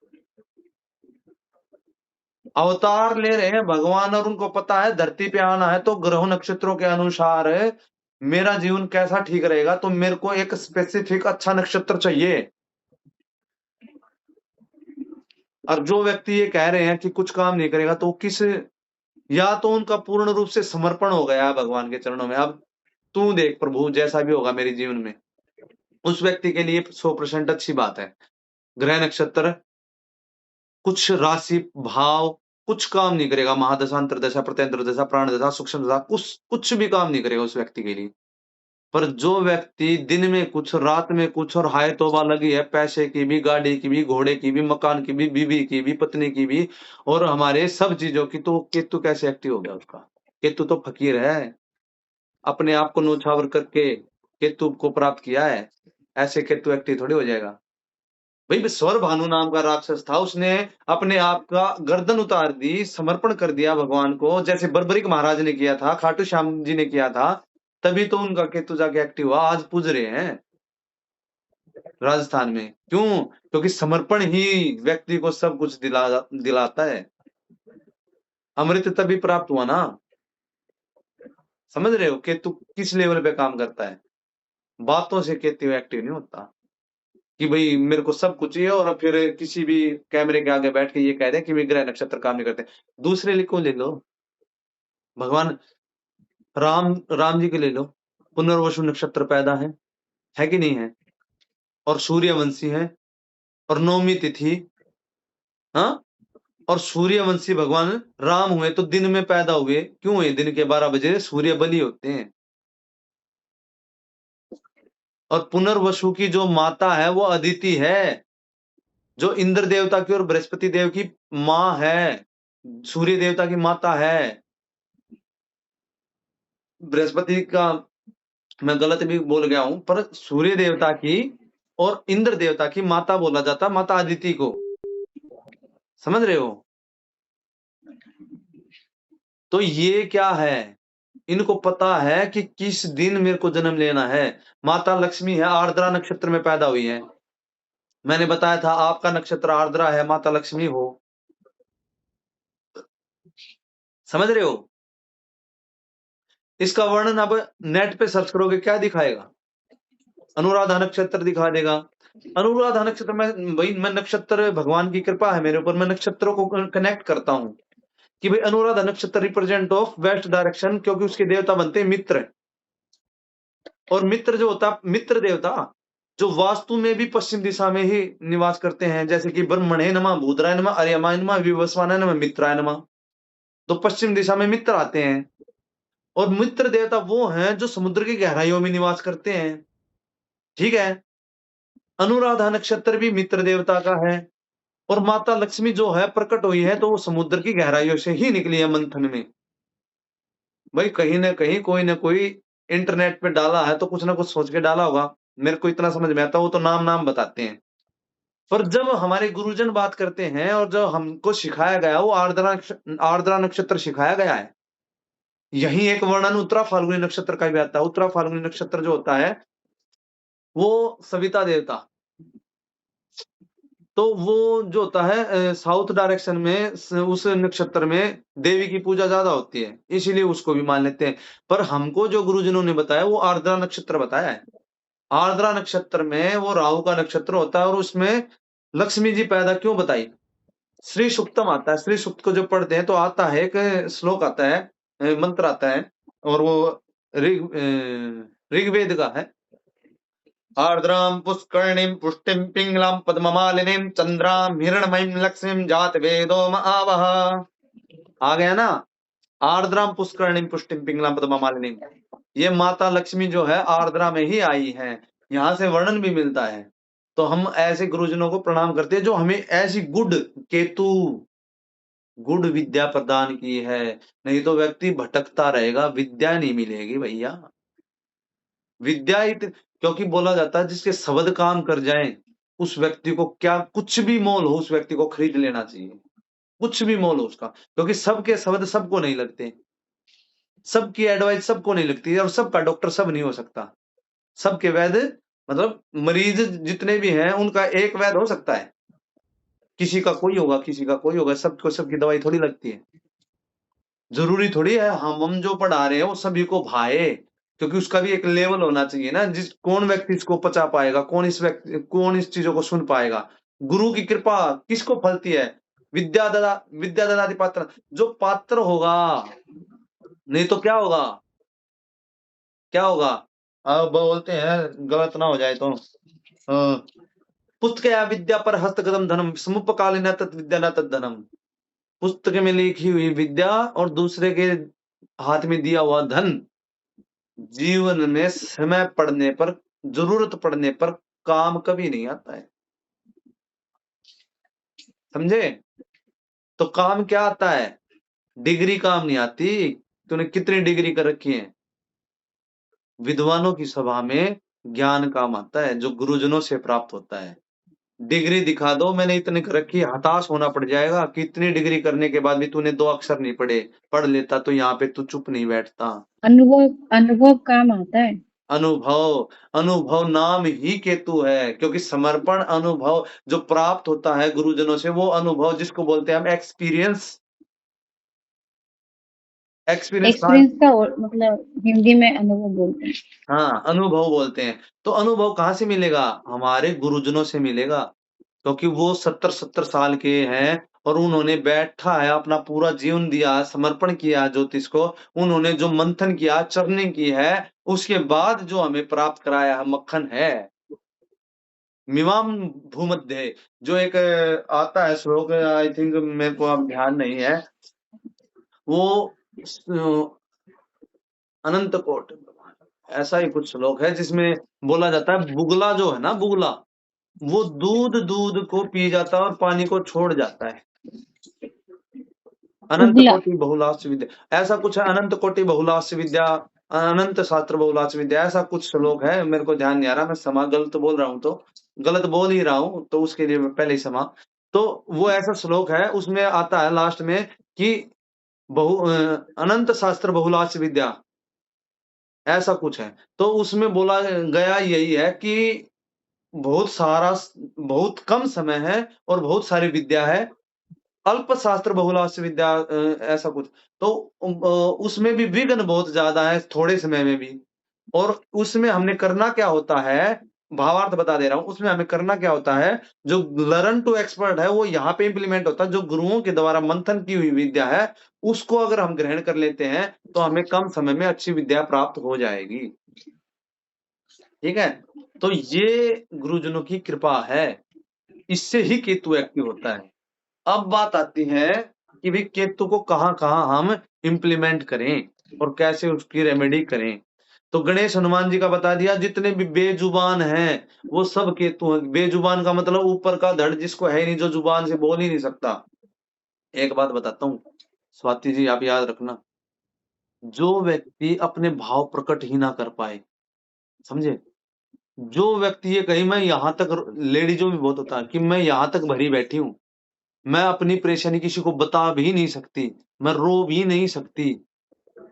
अवतार ले रहे हैं भगवान और उनको पता है धरती पे आना है तो ग्रह नक्षत्रों के अनुसार मेरा जीवन कैसा ठीक रहेगा, तो मेरे को एक स्पेसिफिक अच्छा नक्षत्र चाहिए। और जो व्यक्ति ये कह रहे हैं कि कुछ काम नहीं करेगा तो किस, या तो उनका पूर्ण रूप से समर्पण हो गया है भगवान के चरणों में, अब तू देख प्रभु जैसा भी होगा मेरे जीवन में, उस व्यक्ति के लिए 100% अच्छी बात है। ग्रह नक्षत्र कुछ राशि भाव कुछ काम नहीं करेगा, महादशा अंतरदशा प्रत्यंतर दशा प्राण दशा सूक्ष्म दशा कुछ भी काम नहीं करेगा उस व्यक्ति के लिए। पर जो व्यक्ति दिन में कुछ रात में कुछ और हाय तौबा लगी है पैसे की भी, गाड़ी की भी, घोड़े की भी, मकान की भी, बीवी की भी, पत्नी की भी और हमारे सब चीजों की, तो केतु कैसे एक्टिव हो गया उसका? केतु तो फकीर है, अपने आप को न्योछावर करके केतु को प्राप्त किया है, ऐसे केतु एक्टिव थोड़ी हो जाएगा भाई। स्वर भानु नाम का राक्षस था, उसने अपने आप का गर्दन उतार दी, समर्पण कर दिया भगवान को, जैसे बर्बरिक महाराज ने किया था, खाटू श्याम जी ने किया था, तभी तो उनका केतु जाके एक्टिव हुआ। आज पूज रहे हैं राजस्थान में, क्यों? क्योंकि समर्पण ही व्यक्ति को सब कुछ दिलाता है। अमृत तभी प्राप्त हुआ ना, समझ रहे हो? केतु किस लेवल पे काम करता है, बातों से केतु एक्टिव नहीं होता कि भाई मेरे को सब कुछ ही है और फिर किसी भी कैमरे के आगे बैठ के ये कह दे कि भाई ग्रह नक्षत्र काम नहीं करते। दूसरे लिखो ले लो, भगवान राम जी के ले लो, पुनर्वसु नक्षत्र पैदा है कि नहीं है? और सूर्यवंशी है और नौमी तिथि, हाँ, और सूर्यवंशी भगवान राम हुए तो दिन में पैदा हुए, क्यों हुए? दिन के 12 बजे सूर्य बलि होते हैं। और पुनर्वसु की जो माता है वो अदिति है, जो इंद्र देवता की और बृहस्पति देव की माँ है, सूर्य देवता की माता है। बृहस्पति का मैं गलत भी बोल गया हूं, पर सूर्य देवता की और इंद्र देवता की माता बोला जाता माता अदिति को, समझ रहे हो? तो ये क्या है, इनको पता है कि किस दिन मेरे को जन्म लेना है। माता लक्ष्मी है, आर्द्रा नक्षत्र में पैदा हुई है। मैंने बताया था आपका नक्षत्र आर्द्रा है, माता लक्ष्मी हो, समझ रहे हो? इसका वर्णन अब नेट पे सर्च करोगे क्या दिखाएगा? अनुराधा नक्षत्र दिखा देगा। अनुराधा नक्षत्र में भाई मैं नक्षत्र भगवान की कृपा है मेरे ऊपर, मैं नक्षत्रों को कनेक्ट करता हूं कि भाई अनुराधा नक्षत्र रिप्रेजेंट ऑफ वेस्ट डायरेक्शन, क्योंकि उसके देवता बनते हैं मित्र। और मित्र जो होता मित्र देवता जो वास्तु में भी पश्चिम दिशा में ही निवास करते हैं, जैसे कि ब्रह्मणे नमः, भूद्राय नमः, अर्यमाय नमः, विवस्वानाय नमः, मित्राय नमः, तो पश्चिम दिशा में मित्र आते हैं। और मित्र देवता वो हैं जो समुद्र की गहराइयों में निवास करते हैं, ठीक है? अनुराधा नक्षत्र भी मित्र देवता का है। और माता लक्ष्मी जो है प्रकट हुई है तो वो समुद्र की गहराइयों से ही निकली है मंथन में। भाई कहीं ना कहीं कोई ना कोई इंटरनेट पे डाला है तो कुछ ना कुछ सोच के डाला होगा, मेरे को इतना समझ में आता है, वो तो नाम बताते हैं। पर जब हमारे गुरुजन बात करते हैं और जो हमको सिखाया गया वो आर्द्रा नक्षत्र सिखाया गया है। यही एक वर्णन उत्तरा फाल्गुनी नक्षत्र का भी आता है। उत्तरा फाल्गुनी नक्षत्र जो होता है वो सविता देवता, तो वो जो होता है साउथ डायरेक्शन में उस नक्षत्र में देवी की पूजा ज्यादा होती है, इसीलिए उसको भी मान लेते हैं। पर हमको जो गुरुजनों ने बताया वो आर्द्रा नक्षत्र बताया है। आर्द्रा नक्षत्र में वो राहु का नक्षत्र होता है और उसमें लक्ष्मी जी पैदा क्यों बताई? श्री सुक्तम आता है, श्री सुक्त को जब पढ़ते हैं तो आता है एक श्लोक आता है, मंत्र आता है, और वो ऋग्वेद का है। आर्द्रां पुष्करणीं पुष्टिं पिंगलां पद्ममालिनीं चंद्रां हिरण्मयीं लक्ष्मीं जात वेदो आवह। आ गया ना? आर्द्रां पुष्करणीं पुष्टिं पिंगलां पद्ममालिनीं, ये माता लक्ष्मी जो है आर्द्रा में ही आई है, यहाँ से वर्णन भी मिलता है। तो हम ऐसे गुरुजनों को प्रणाम करते हैं जो हमें ऐसी गुड केतु गुड़ विद्या प्रदान की है, नहीं तो व्यक्ति भटकता रहेगा, विद्या नहीं मिलेगी भैया। क्योंकि बोला जाता है जिसके शब्द काम कर जाएं, उस व्यक्ति को क्या कुछ भी मोल हो, उस व्यक्ति को खरीद लेना चाहिए, कुछ भी मोल हो उसका, क्योंकि सबके शब्द सबको नहीं लगते, सबकी एडवाइस सबको नहीं लगती, और सबका डॉक्टर सब नहीं हो सकता, सबके वैद्य मतलब मरीज जितने भी हैं उनका एक वैद्य हो सकता है, किसी का कोई होगा, किसी का कोई होगा, सबको सबकी दवाई थोड़ी लगती है। जरूरी थोड़ी है हम जो पढ़ा रहे हैं वो सभी को भाए, क्योंकि उसका भी एक लेवल होना चाहिए ना, कौन व्यक्ति इसको पचा पाएगा, कौन इस चीजों को सुन पाएगा। गुरु की कृपा किसको फलती है? विद्या ददाति पात्र, जो पात्र होगा, नहीं तो क्या होगा, क्या होगा? अब बोलते हैं गलत ना हो जाए तो, पुस्तक या विद्या पर हस्तगतम धनम समुपकालीन तत् विद्या न तत् धनम। पुस्तक में लिखी हुई विद्या और दूसरे के हाथ में दिया हुआ धन जीवन में समय पड़ने पर, जरूरत पड़ने पर काम कभी नहीं आता है, समझे? तो काम क्या आता है? डिग्री काम नहीं आती। तूने कितनी डिग्री कर रखी है? विद्वानों की सभा में ज्ञान काम आता है, जो गुरुजनों से प्राप्त होता है। डिग्री दिखा दो मैंने इतनी कर रखी, हताश होना पड़ जाएगा कि इतनी डिग्री करने के बाद भी तूने 2 अक्षर नहीं पढ़े, पढ़ लेता तो यहाँ पे तू चुप नहीं बैठता। अनुभव अनुभव काम आता है। अनुभव, अनुभव नाम ही केतु है, क्योंकि समर्पण अनुभव जो प्राप्त होता है गुरुजनों से, वो अनुभव जिसको बोलते हैं हम एक्सपीरियंस। एक्सपीरियंस कहाँ? एक्सपीरियंस का मतलब हिंदी में अनुभव बोलते हैं। हाँ, अनुभव बोलते हैं। तो अनुभव कहाँ से मिलेगा? हमारे गुरुजनों से मिलेगा, क्योंकि वो 70-70 साल के हैं और उन्होंने बैठा है, अपना पूरा जीवन दिया, समर्पण किया ज्योतिष को, उन्होंने जो मंथन किया, चर्निंग की है, उसके बाद जो हमें प्राप्त कराया है मक्खन है। मिमाम भूमध्य, जो एक आता है श्लोक, आई थिंक मेरे को अब ध्यान नहीं है, वो अनंत कोट ऐसा ही कुछ श्लोक है जिसमें बोला जाता है बुगला जो है ना, बुगला वो दूध दूध को पी जाता है और पानी को छोड़ जाता है। अनंत उगला। कोटि बहुलास्य विद्या, ऐसा कुछ है, अनंत कोटि बहुलास्य विद्या, अनंत शास्त्र बहुलास्य विद्या, ऐसा कुछ श्लोक है, मेरे को ध्यान नहीं आ रहा, मैं क्षमा गलत बोल रहा हूँ तो गलत बोल ही रहा हूँ, तो उसके लिए मैं पहले ही क्षमा। तो वो ऐसा श्लोक है, उसमें आता है लास्ट में कि अनंत शास्त्र बहुलास्य विद्या, ऐसा कुछ है। तो उसमें बोला गया यही है कि बहुत सारा बहुत कम समय है और बहुत सारी विद्या है, अल्प शास्त्र बहुलास्य विद्या, ऐसा कुछ। तो उसमें भी विघ्न बहुत ज्यादा है थोड़े समय में भी, और उसमें हमने करना क्या होता है, भावार्थ बता दे रहा हूँ, उसमें हमें करना क्या होता है, जो लर्न टू एक्सपर्ट है वो यहाँ पे इंप्लीमेंट होता है, जो गुरुओं के द्वारा मंथन की हुई विद्या है उसको अगर हम ग्रहण कर लेते हैं तो हमें कम समय में अच्छी विद्या प्राप्त हो जाएगी। ठीक है, तो ये गुरुजनों की कृपा है, इससे ही केतु एक्टिव होता है। अब बात आती है कि भाई केतु को कहाँ-कहाँ हम इम्प्लीमेंट करें और कैसे उसकी रेमेडी करें। तो गणेश हनुमान जी का बता दिया, जितने भी बेजुबान हैं वो सब केतु हैं। बेजुबान का मतलब ऊपर का धड़ जिसको है ही नहीं, जो जुबान से बोल ही नहीं सकता। एक बात बताता हूँ स्वाति जी, आप याद रखना, जो व्यक्ति अपने भाव प्रकट ही ना कर पाए, समझे? जो व्यक्ति ये कहे मैं यहाँ तक, लेडीजों में बहुत होता है कि मैं यहाँ तक भरी बैठी हूँ, मैं अपनी परेशानी किसी को बता भी नहीं सकती, मैं रो भी नहीं सकती,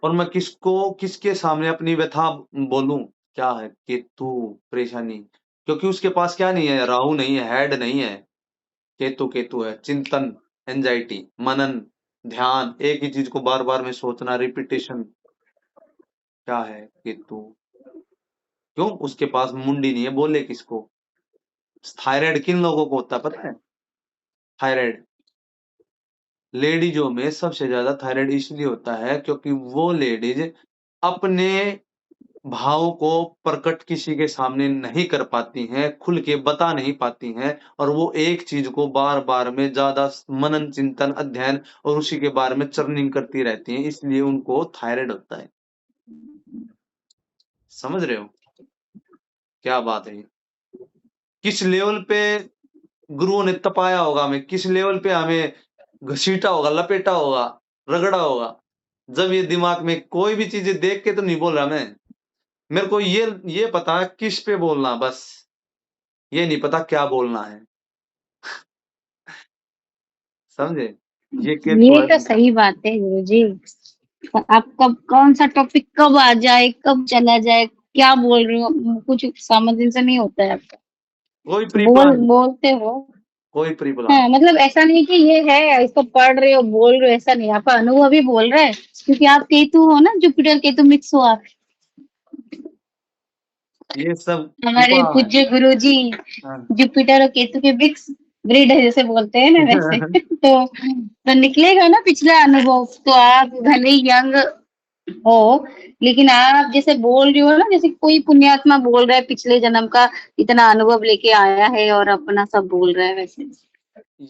और मैं किसके सामने अपनी व्यथा बोलूं? क्या है? केतु परेशानी, क्योंकि उसके पास क्या नहीं है, राहु नहीं है, हेड नहीं है, केतु केतु है, चिंतन, एंजाइटी, मनन, ध्यान, एक ही चीज को बार बार में सोचना, रिपीटेशन। क्या है? केतु। क्यों? उसके पास मुंडी नहीं है, बोले किसको? थायराइड किन लोगों को होता है पता है? थायराइड लेडीजों में सबसे ज्यादा थायराइड इसलिए होता है क्योंकि वो लेडीज अपने भाव को प्रकट किसी के सामने नहीं कर पाती हैं, खुल के बता नहीं पाती हैं, और वो एक चीज को बार बार में ज्यादा मनन चिंतन अध्ययन और उसी के बारे में चर्निंग करती रहती हैं, इसलिए उनको थायराइड होता है। समझ रहे हो क्या बात है? किस लेवल पे गुरुओं ने तपाया होगा हमें, किस लेवल पे हमें घसीटा होगा, लपेटा होगा, रगड़ा होगा। जब ये दिमाग में कोई भी चीज़ें देख के तो नहीं बोल रहा मैं। मेरे को ये पता है किस पे बोलना बस, ये नहीं पता क्या बोलना है। समझे? ये केतु ये है। तो सही बात है गुरुजी। आप कब कौन सा टॉपिक कब आ जाए, कब चला जाए, क्या बोल रहे हो, कुछ समझ से नहीं होता है आपका। कोई प्री प्लान, बोलते हो। कोई प्री प्लान। हाँ, मतलब ऐसा नहीं कि ये है इसको पढ़ रहे हो बोल रहे हो, ऐसा नहीं, आपका अनुभव ही बोल रहा है। क्योंकि आप केतु हो ना, जुपिटर केतु मिक्स हो आप। ये सब हमारे कृपा है। पूज्य गुरुजी हाँ। जुपिटर और केतु के मिक्स ब्रीड है, जैसे बोलते हैं ना वैसे। तो निकलेगा ना पिछला अनुभव, तो आप भले ही यंग हो, लेकिन आप जैसे बोल रही हो ना, जैसे कोई पुण्यात्मा बोल रहा है पिछले जन्म का इतना अनुभव लेके आया है और अपना सब बोल रहा है वैसे।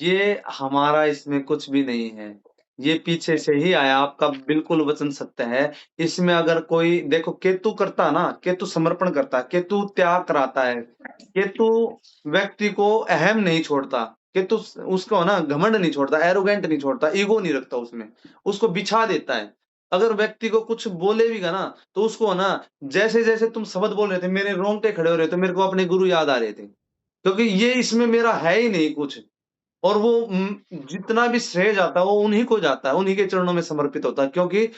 ये हमारा इसमें कुछ भी नहीं है। ये पीछे से ही आया, आपका बिल्कुल वचन सत्य है। इसमें अगर कोई देखो केतु करता है ना, केतु समर्पण करता है, केतु त्याग कराता है, केतु व्यक्ति को अहम नहीं छोड़ता, केतु उसको ना घमंड नहीं छोड़ता, एरोगेंट नहीं छोड़ता, ईगो नहीं रखता उसमें, उसको बिछा देता है। अगर व्यक्ति को कुछ बोले भी ना, तो उसको ना, जैसे जैसे तुम शब्द बोल रहे थे मेरे रोंगटे खड़े हो रहे थे, मेरे को अपने गुरु याद आ रहे थे, क्योंकि ये इसमें मेरा है ही नहीं कुछ। और वो जितना भी श्रेय जाता है वो उन्हीं को जाता है, उन्हीं के चरणों में समर्पित होता है, क्योंकि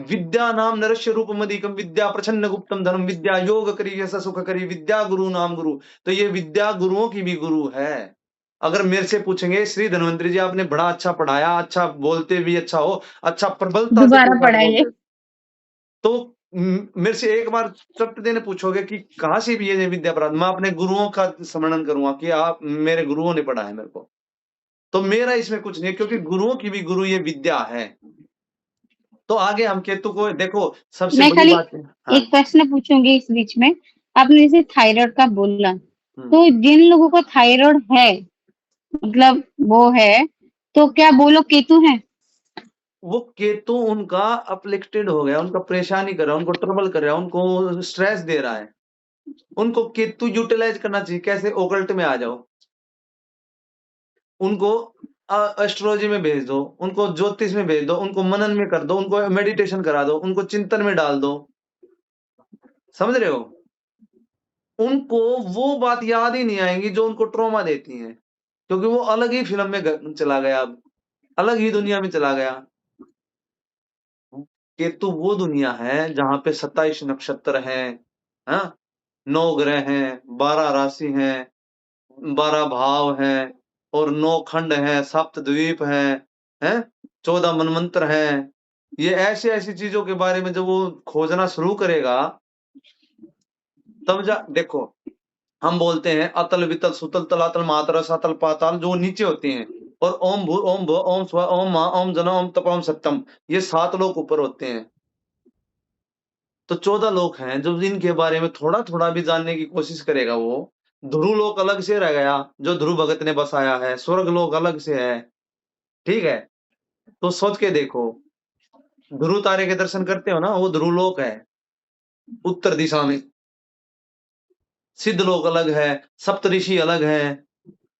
विद्या नाम नरस्य रूपमधिकम विद्या प्रछन्न गुप्तम धर्म विद्या योग करी ऐसा सुख करी विद्या गुरु नाम गुरु। तो ये विद्या गुरुओं की भी गुरु है। अगर मेरे से पूछेंगे श्री धन्वंतरी जी आपने बड़ा अच्छा पढ़ाया, अच्छा बोलते भी अच्छा हो, अच्छा प्रबलता से कोई दोबारा बात पढ़ाइए। बोलते, तो मेरे से एक बार चट देने पूछोगे कि कहाँ से भी ये विद्या प्राप्त, मैं अपने गुरुओं का स्मरण करूंगा कि आप मेरे गुरुओं ने पढ़ा है मेरे को। तो मेरा इसमें कुछ नहीं है, क्योंकि गुरुओं की भी गुरु ये विद्या है। तो आगे हम केतु को देखो, सबसे मैं बड़ी खाली बात है। हाँ। एक प्रश्न पूछूंगी इस बीच में। आपने जैसे थायराइड का बोला, हम्म। तो जिन लोगों को थायराइड है, मतलब वो है, तो क्या वो लोग केतु हैं? वो केतु उनका अफलिक्टेड हो गया, उनका परेशानी कर रहा है, उनको ट्रबल कर रहा है, उनको स्ट्रेस दे रहा है। उनको केतु यूटिलाइज करना चाहिए, कैसे ओकल्ट में आ जाओ, उनको एस्ट्रोलॉजी में भेज दो, उनको ज्योतिष में भेज दो, उनको मनन में कर दो, उनको मेडिटेशन करा दो, उनको चिंतन में डाल दो। समझ रहे हो? उनको वो बात याद ही नहीं आएंगी जो उनको ट्रॉमा देती है, क्योंकि वो अलग ही फिल्म में चला गया, अब अलग ही दुनिया में चला गया। केतु वो दुनिया है जहां पे 27 नक्षत्र हैं, हाँ, 9 ग्रह हैं, 12 राशि हैं, 12 भाव हैं, और 9 खंड हैं, सप्त द्वीप हैं, 14 मनमंत्र हैं। ये ऐसी ऐसी चीजों के बारे में जब वो खोजना शुरू करेगा, तब जा देखो, हम बोलते हैं अतल वितल सुतल तलातल मातल सातल पाताल, जो नीचे होती हैं, और ओम भू ओम भ ओम स्व ओम मा ओम जन ओम तप ओम सत्यम, ये 7 लोग ऊपर होते हैं। तो 14 लोग हैं, जब इनके बारे में थोड़ा थोड़ा भी जानने की कोशिश करेगा वो, ध्रुव लोक अलग से रह गया जो ध्रुव भगत ने बसाया है, स्वर्ग लोक अलग से है। ठीक है? तो सोच के देखो, ध्रुव तारे के दर्शन करते हो ना, वो ध्रुव लोक है उत्तर दिशा में। सिद्ध लोक अलग है, सप्त ऋषि अलग है,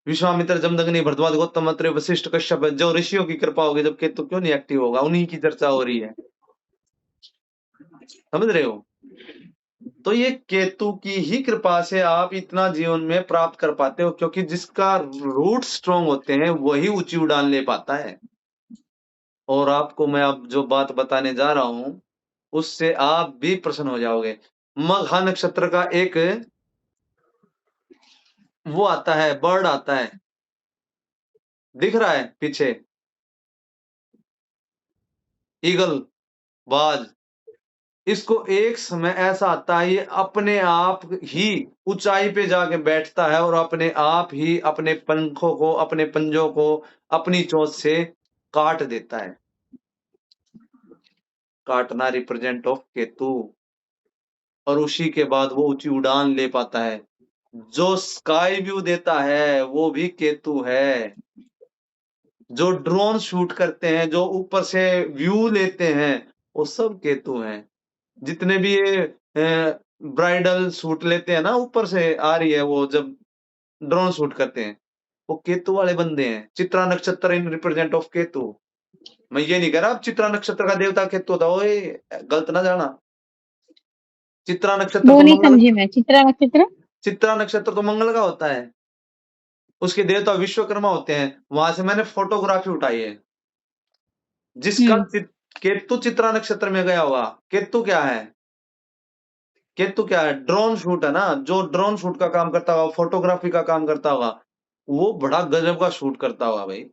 विश्वामित्र जमदग्नि भरद्वाज गौतम अत्रि वशिष्ठ कश्यप, जो ऋषियों की कृपा होगी, जब केतु क्यों नहीं एक्टिव होगा, उन्हीं की चर्चा हो रही है। समझ रहे हो? तो ये केतु की ही कृपा से आप इतना जीवन में प्राप्त कर पाते हो, क्योंकि जिसका रूट स्ट्रांग होते हैं वही ऊंची उड़ान ले पाता है। और आपको मैं अब जो बात बताने जा रहा हूं, उससे आप भी प्रसन्न हो जाओगे। मघा नक्षत्र का एक वो आता है, बर्ड आता है, दिख रहा है पीछे, ईगल, बाज। इसको एक समय ऐसा आता है, ये अपने आप ही ऊंचाई पे जाके बैठता है और अपने आप ही अपने पंखों को, अपने पंजों को अपनी चोंच से काट देता है। काटना रिप्रेजेंट ऑफ केतु। और उसी के बाद वो ऊंची उड़ान ले पाता है। जो स्काई व्यू देता है वो भी केतु है। जो ड्रोन शूट करते हैं, जो ऊपर से व्यू लेते हैं, वो सब केतु हैं। जितने भी ये ब्राइडल शूट लेते हैं ना, ऊपर से आ रही है वो, जब ड्रोन शूट करते हैं, वो केतु वाले बंदे हैं। चित्रा नक्षत्र इन रिप्रेजेंट ऑफ केतु। मैं ये नहीं कह रहा अब चित्रा नक्षत्र का देवता केतु होता, ओए गलत ना जाना। चित्रा नक्षत्र वो तो नहीं मंगल, समझी मैं, चित्रा नक्षत्र। चित्रा नक्षत्र तो मंगल का होता है, उसके देवता विश्वकर्मा होते हैं। वहां से मैंने फोटोग्राफी उठाई है। जिसका केतु चित्रा नक्षत्र में गया हुआ, केतु क्या है, केतु क्या है, ड्रोन शूट है ना, जो ड्रोन शूट का काम करता होगा, फोटोग्राफी का काम करता होगा, वो बड़ा गजब का शूट करता होगा भाई।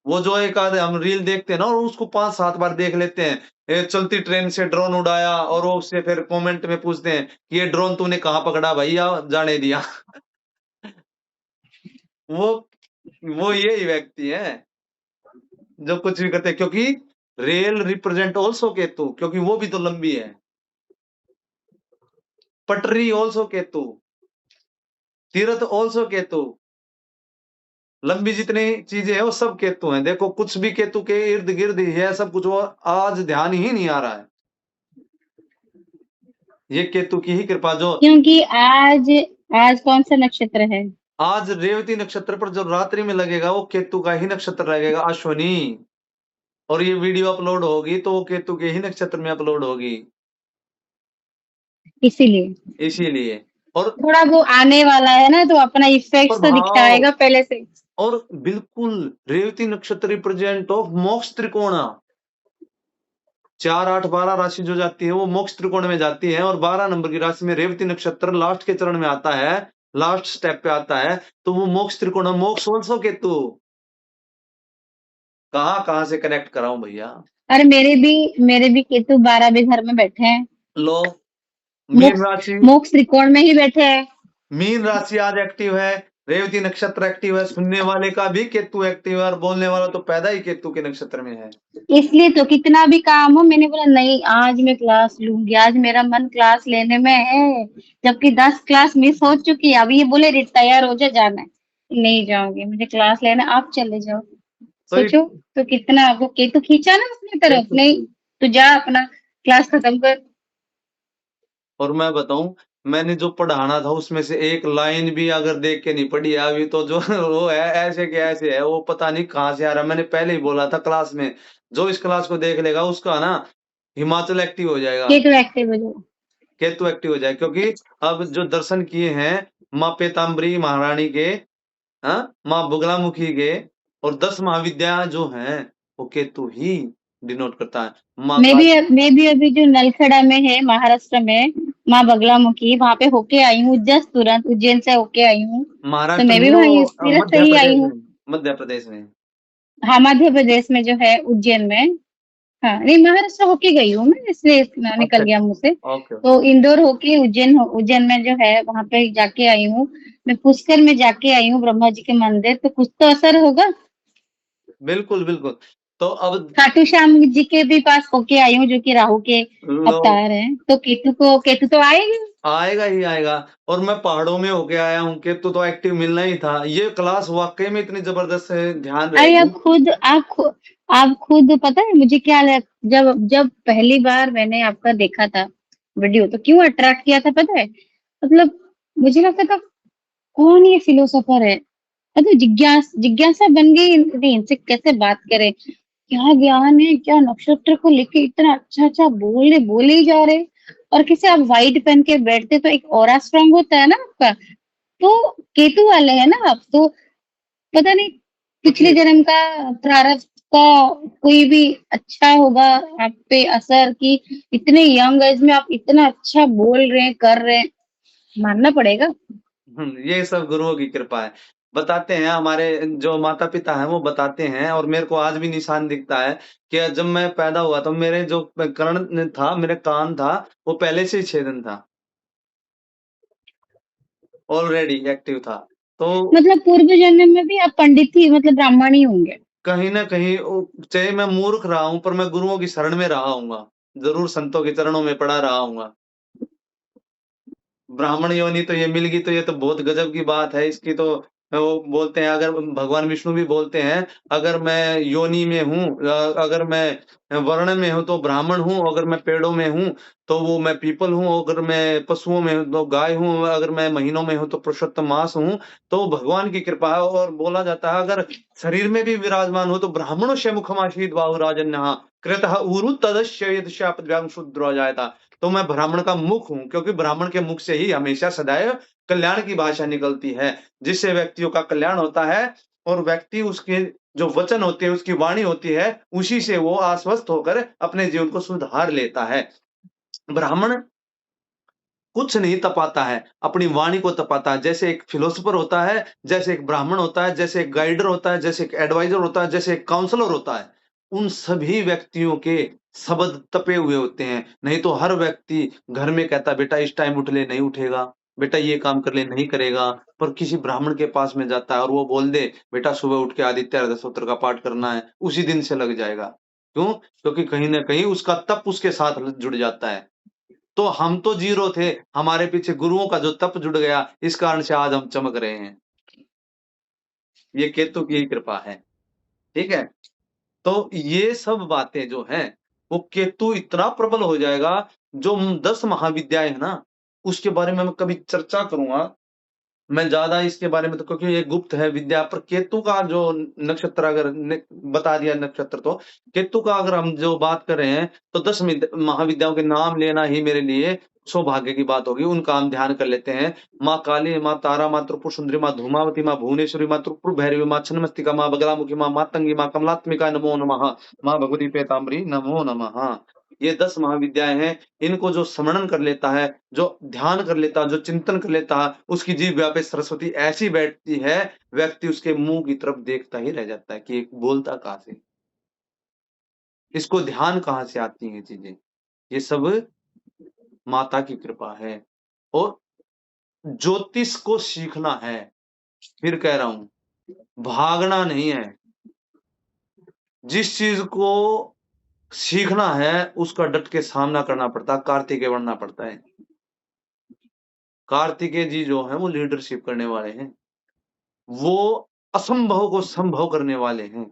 वो जो एक आधे हम रील देखते हैं ना और उसको 5-7 बार देख लेते हैं, ये चलती ट्रेन से ड्रोन उड़ाया, और वो उससे फिर कमेंट में पूछते हैं कि ये ड्रोन तूने कहाँ पकड़ा भैया, जाने दिया। वो वो यही व्यक्ति है जो कुछ भी करते हैं, क्योंकि रेल रिप्रेजेंट ऑल्सो केतु, क्योंकि वो भी तो लंबी है। पटरी ऑल्सो केतु, तीर्थ ऑल्सो केतु, लंबी जितनी चीजें हैं वो सब केतु हैं। देखो कुछ भी केतु के इर्द गिर्द ही है सब कुछ, वो आज ध्यान ही नहीं आ रहा है। ये केतु की ही कृपा जो क्योंकि आज आज कौन सा नक्षत्र है? आज रेवती नक्षत्र पर जो रात्रि में लगेगा वो केतु का ही नक्षत्र लगेगा, अश्विनी। और ये वीडियो अपलोड होगी तो वो केतु के ही नक्षत्र में अपलोड होगी, इसीलिए इसीलिए। और थोड़ा वो आने वाला है ना, तो अपना इफेक्ट तो प्रभाव, दिखाएगा पहले से। और बिल्कुल रेवती नक्षत्र रिप्रेजेंट ऑफ मोक्ष त्रिकोणा। 4, 8, 12 राशि जो जाती है वो मोक्ष त्रिकोण में जाती है, और 12 नंबर की राशि में रेवती नक्षत्र लास्ट के चरण में आता है, लास्ट स्टेप पे आता है, तो वो मोक्ष त्रिकोण, मोक्ष ऑल्सो केतु। कहां से कनेक्ट कराऊं भैया। अरे मेरे भी केतु 12वें घर में बैठे हैं। लो, मीन मोक्ष राशि, मोक्ष त्रिकोण में ही बैठे हैं। मीन राशि आज एक्टिव है, रेवती नक्षत्र एक्टिव है, सुनने वाले का भी केतु एक्टिव है, और बोलने वाला तो पैदा ही केतु के नक्षत्र में है। इसलिए तो कितना भी काम हो, मैंने बोला नहीं आज मैं क्लास लूंगी, आज मेरा मन क्लास लेने में है। जबकि 10 क्लास मिस हो चुकी है, अभी ये बोले तैयार हो जा, जाना है। नहीं जाऊंगी, मुझे क्लास लेना, आप चले जाओ। तो ये सोचो, तो कितना वो केतु खींचा ना अपनी तरफ, केतु, नहीं तो जा अपना क्लास खत्म कर। और मैं बताऊं, मैंने जो पढ़ाना था उसमें से एक लाइन भी अगर देख के नहीं पढ़ी है अभी तो जो वो है ऐसे के ऐसे है, वो पता नहीं कहाँ से आ रहा है। मैंने पहले ही बोला था क्लास में, जो इस क्लास को देख लेगा उसका ना हिमाचल एक्टिव हो जाएगा, केतु एक्टिव हो जाओ। केतु एक्टिव हो जाए, क्योंकि अब जो दर्शन किए हैं माँ पीताम्बरी महारानी के, हाँ, माँ बगलामुखी के, और 10 महाविद्या जो हैं वो केतु ही डिनोट करता है। माँ का मैं भी अभी जो नलखेड़ा में है महाराष्ट्र में, माँ बगलामुखी, वहां पे होके आई हूँ, जस्ट तुरंत उज्जैन से होके आई हूँ। तो महाराष्ट्र मैं में, भी वहीं इस वो तीरथ से मध्य ही आई प्रदेश हूँ। में, मध्य प्रदेश में। हाँ, मध्य प्रदेश में जो है उज्जैन में। हाँ, नहीं महाराष्ट्र होके गई हूँ मैं, इसलिए इतना निकल अच्छा, गया मुझसे। ओके। तो इंदौर होके उज्जैन में जो है वहां पे जाके आई हूँ। मैं पुष्कर में जाके आई हूँ, ब्रह्मा जी के मंदिर, तो कुछ तो असर होगा। बिल्कुल, बिल्कुल। तो अब खाटू श्याम जी के भी पास होके आई हूँ, जो कि राहु के लो, अवतार हैं। तो केतु तो आएगा। आएगा ही आएगा। और मैं पहाड़ों में होके आया हूँ, केतु तो एक्टिव मिलना ही था। ये क्लास वाकई में इतनी जबरदस्त है, ध्यान अरे रहेगी। आप खुद पता है मुझे क्या लग, जब जब पहली बार मैंने आपका देखा था वीडियो, तो क्यों अट्रैक्ट किया था पता है? मतलब मुझे लगता था कौन ये फिलोसोफर है। मतलब जिज्ञासा बन गई, नहीं इनसे कैसे बात करें, क्या ज्ञान है, क्या नक्षत्र को लेके इतना अच्छा अच्छा बोले ही जा रहे। और किसी आप व्हाइट पहन के बैठते तो एक ऑरा स्ट्रांग होता है ना आपका। तो केतु वाले है ना आप तो, पता नहीं कुछ पिछले जन्म का प्रारब्ध का कोई भी अच्छा होगा आप पे असर, कि इतने यंग एज में आप इतना अच्छा बोल रहे हैं, कर रहे हैं, मानना पड़ेगा। ये सब गुरुओं की कृपा है। बताते हैं हमारे जो माता पिता हैं वो बताते हैं, और मेरे को आज भी निशान दिखता है कि जब मैं पैदा हुआ तो मेरे जो कर्ण था, मेरे कान था, वो पहले से ही छेदन था, ऑलरेडी एक्टिव था। तो मतलब पूर्व जन्म में भी आप पंडित ही, मतलब ब्राह्मण ही होंगे। कहीं न कहीं चाहे मैं मूर्ख रहा हूँ, पर मैं गुरुओं की शरण में रहा हूँगा। ज़रूर संतों के चरणों में पड़ा रहा हूँगा। ब्राह्मण योनि तो ये मिल गई तो ये तो बहुत गज़ब की बात है। इसकी तो वो बोलते हैं, अगर भगवान विष्णु भी बोलते हैं, अगर मैं योनि में हूँ, अगर मैं वर्ण में हूँ तो ब्राह्मण हूँ, अगर मैं पेड़ों में हूँ तो वो मैं पीपल हूँ, अगर मैं पशुओं में हूँ तो गाय हूँ, अगर मैं महीनों में हूँ तो पुरुषोत्तम मास हूँ। तो भगवान की कृपा है। और बोला जाता है, अगर शरीर में भी विराजमान हो तो ब्राह्मणोस्य मुखमासीत् बाहुराजन्यः कृतः उरु तदस्य यदृच्छापद्भ्यां शूद्रो जायेत। तो मैं ब्राह्मण का मुख हूँ, क्योंकि ब्राह्मण के मुख से ही हमेशा सदैव कल्याण की भाषा निकलती है, जिससे व्यक्तियों का कल्याण होता है और व्यक्ति उसके जो वचन होते हैं, उसकी वाणी होती है, उसी से वो आश्वस्त होकर अपने जीवन को सुधार लेता है। ब्राह्मण कुछ नहीं तपाता है, अपनी वाणी को तपाता है। जैसे एक फिलोसोफर होता है, जैसे एक ब्राह्मण होता है, जैसे एक गाइडर होता है, जैसे एक एडवाइजर होता है, जैसे एक काउंसलर होता है। उन सभी व्यक्तियों के शब्द तपे हुए होते हैं। नहीं तो हर व्यक्ति घर में कहता है, बेटा इस टाइम उठ ले, नहीं उठेगा, बेटा ये काम कर ले, नहीं करेगा। पर किसी ब्राह्मण के पास में जाता है और वो बोल दे, बेटा सुबह उठ के आदित्य हृदय स्तोत्र का पाठ करना है, उसी दिन से लग जाएगा। क्यों? क्योंकि कहीं न कहीं उसका तप उसके साथ जुड़ जाता है। तो हम तो जीरो थे, हमारे पीछे गुरुओं का जो तप जुड़ गया, इस कारण से आज हम चमक रहे हैं। ये केतु की ही कृपा है, ठीक है? तो ये सब बातें जो हैं, वो केतु इतना प्रबल हो जाएगा, जो 10 महाविद्याएँ हैं ना, उसके बारे में मैं कभी चर्चा करूँगा। मैं ज़्यादा इसके बारे में तो, क्योंकि ये गुप्त है विद्या, पर केतु का जो नक्षत्र, अगर ने बता दिया नक्षत्र तो, केतु का अगर हम जो बात कर रहे हैं, तो 10 महाविद्याओं के नाम लेना ही मेरे लिए सौभाग्य की बात होगी। उनका हम ध्यान कर लेते हैं। माँ काली, माँ तारा, माँ त्रिपुर सुंदरी, माँ धूमावती, माँ भुवनेश्वरी, माँ त्रिपुर भैरवी, माँ छिन्नमस्तिका, माँ बगलामुखी, माँ मातंगी, माँ कमलात्मिका नमो नमः, माँ भगवती पीताम्बरी नमो नमः। ये 10 महाविद्याएँ हैं। इनको जो स्मरण कर लेता है, जो ध्यान कर लेता है, जो चिंतन कर लेता है, उसकी जीभ पे सरस्वती ऐसी बैठती है, व्यक्ति उसके मुँह की तरफ देखता ही रह जाता है कि ये बोलता कहाँ से? इसको ध्यान कहाँ से आती हैं चीज़ें? ये सब माता की कृपा है। और ज्योतिष को सीखना है, फिर कह रहा हूँ, भागना नहीं है। जिस चीज़ को सीखना है, उसका डट के सामना करना पड़ता है, कार्तिकेय बनना पड़ता है। कार्तिकेय जी जो हैं, वो लीडरशिप करने वाले हैं। वो असंभव को संभव करने वाले हैं।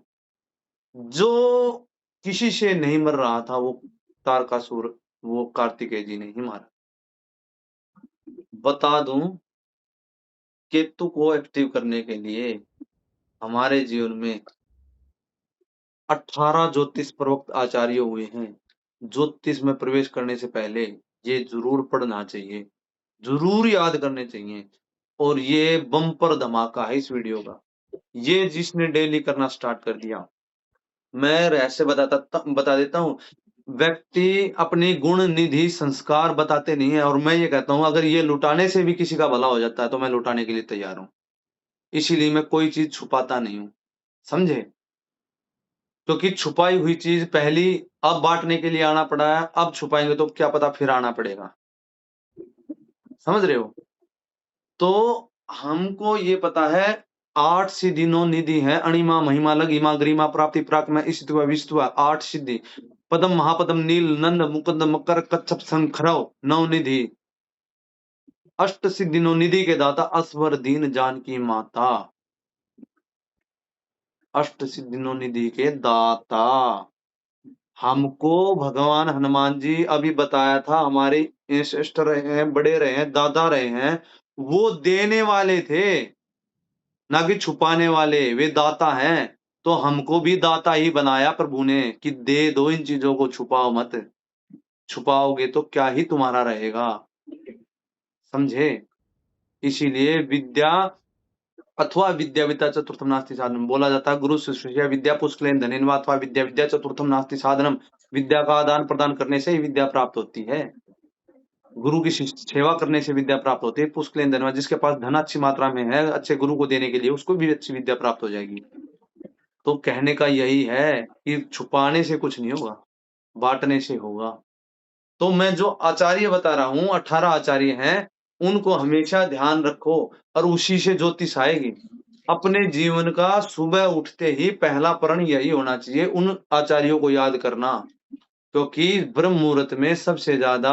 जो किसी से नहीं मर रहा था, वो तारकासुर, वो कार्तिकेय जी ने ही मारा। बता दूं, केतु को एक्टिव करने के लिए हमारे जीवन में 18 ज्योतिष प्रवक्त आचार्य हुए हैं। ज्योतिष में प्रवेश करने से पहले ये जरूर पढ़ना चाहिए, जरूर याद करने चाहिए। और ये बम्पर धमाका है इस वीडियो का। ये जिसने डेली करना स्टार्ट कर दिया, मैं रहस्य बता देता हूँ। व्यक्ति अपनी गुण निधि संस्कार बताते नहीं है, और मैं ये कहता हूँ, अगर ये लुटाने से भी किसी का भला हो जाता है तो मैं लुटाने के लिए तैयार हूँ। इसीलिए मैं कोई चीज़ छुपाता नहीं हूँ, समझे? क्योंकि छुपाई हुई चीज़ पहली अब बाँटने के लिए आना पड़ा है, अब छुपाएँगे तो क्या पता फिर आना पड़ेगा। समझ रहे हो? तो हमको ये पता है, 8 सिद्धिनो निधि है, अणिमा, महिमा, लघिमा, गरिमा, प्राप्ति, पराक्रम, ईशित्व, विशित्व, 8 सिद्धि। पदम, महापदम, नील, नंद, मुकुंद, मकर, कच्छप, शंखरव, नवनिधि। अष्ट सिद्धिनो निधि के दाता, असवर दीन जानकी माता। अष्ट सिद्धिनो निधि के दाता। हमको भगवान हनुमान जी अभी बताया था, हमारे एंसेस्टर रहे हैं, बड़े रहे हैं, दादा रहे हैं, वो देने वाले थे, ना कि छुपाने वाले। वे दाता हैं, तो हमको भी दाता ही बनाया प्रभु ने कि दे दो इन चीजों को, छुपाओ मत। छुपाओगे तो क्या ही तुम्हारा रहेगा, समझे? इसीलिए विद्या अथवा विद्या विद्या चतुर्थम नास्ति साधनम बोला जाता है। गुरु शुश्रूषया विद्या पुष्कलेन धनेन वा अथवा विद्या विद्या चतुर्थम नास्ति साधनम। विद्या का आदान प्रदान करने से ही विद्या प्राप्त होती है। गुरु की सेवा करने से विद्या प्राप्त होती है। पुष्कलेन धनवा, जिसके पास धन अच्छी मात्रा में है, अच्छे गुरु को देने के लिए, उसको भी अच्छी विद्या प्राप्त हो जाएगी। तो कहने का यही है कि छुपाने से कुछ नहीं होगा, बांटने से होगा। तो मैं जो आचार्य बता रहा हूँ, 18 आचार्य हैं, उनको हमेशा ध्यान रखो और उसी से ज्योतिष आएगी। अपने जीवन का सुबह उठते ही पहला प्रण यही होना चाहिए, उन आचार्यों को याद करना। क्योंकि ब्रह्म मुहूर्त में सबसे ज्यादा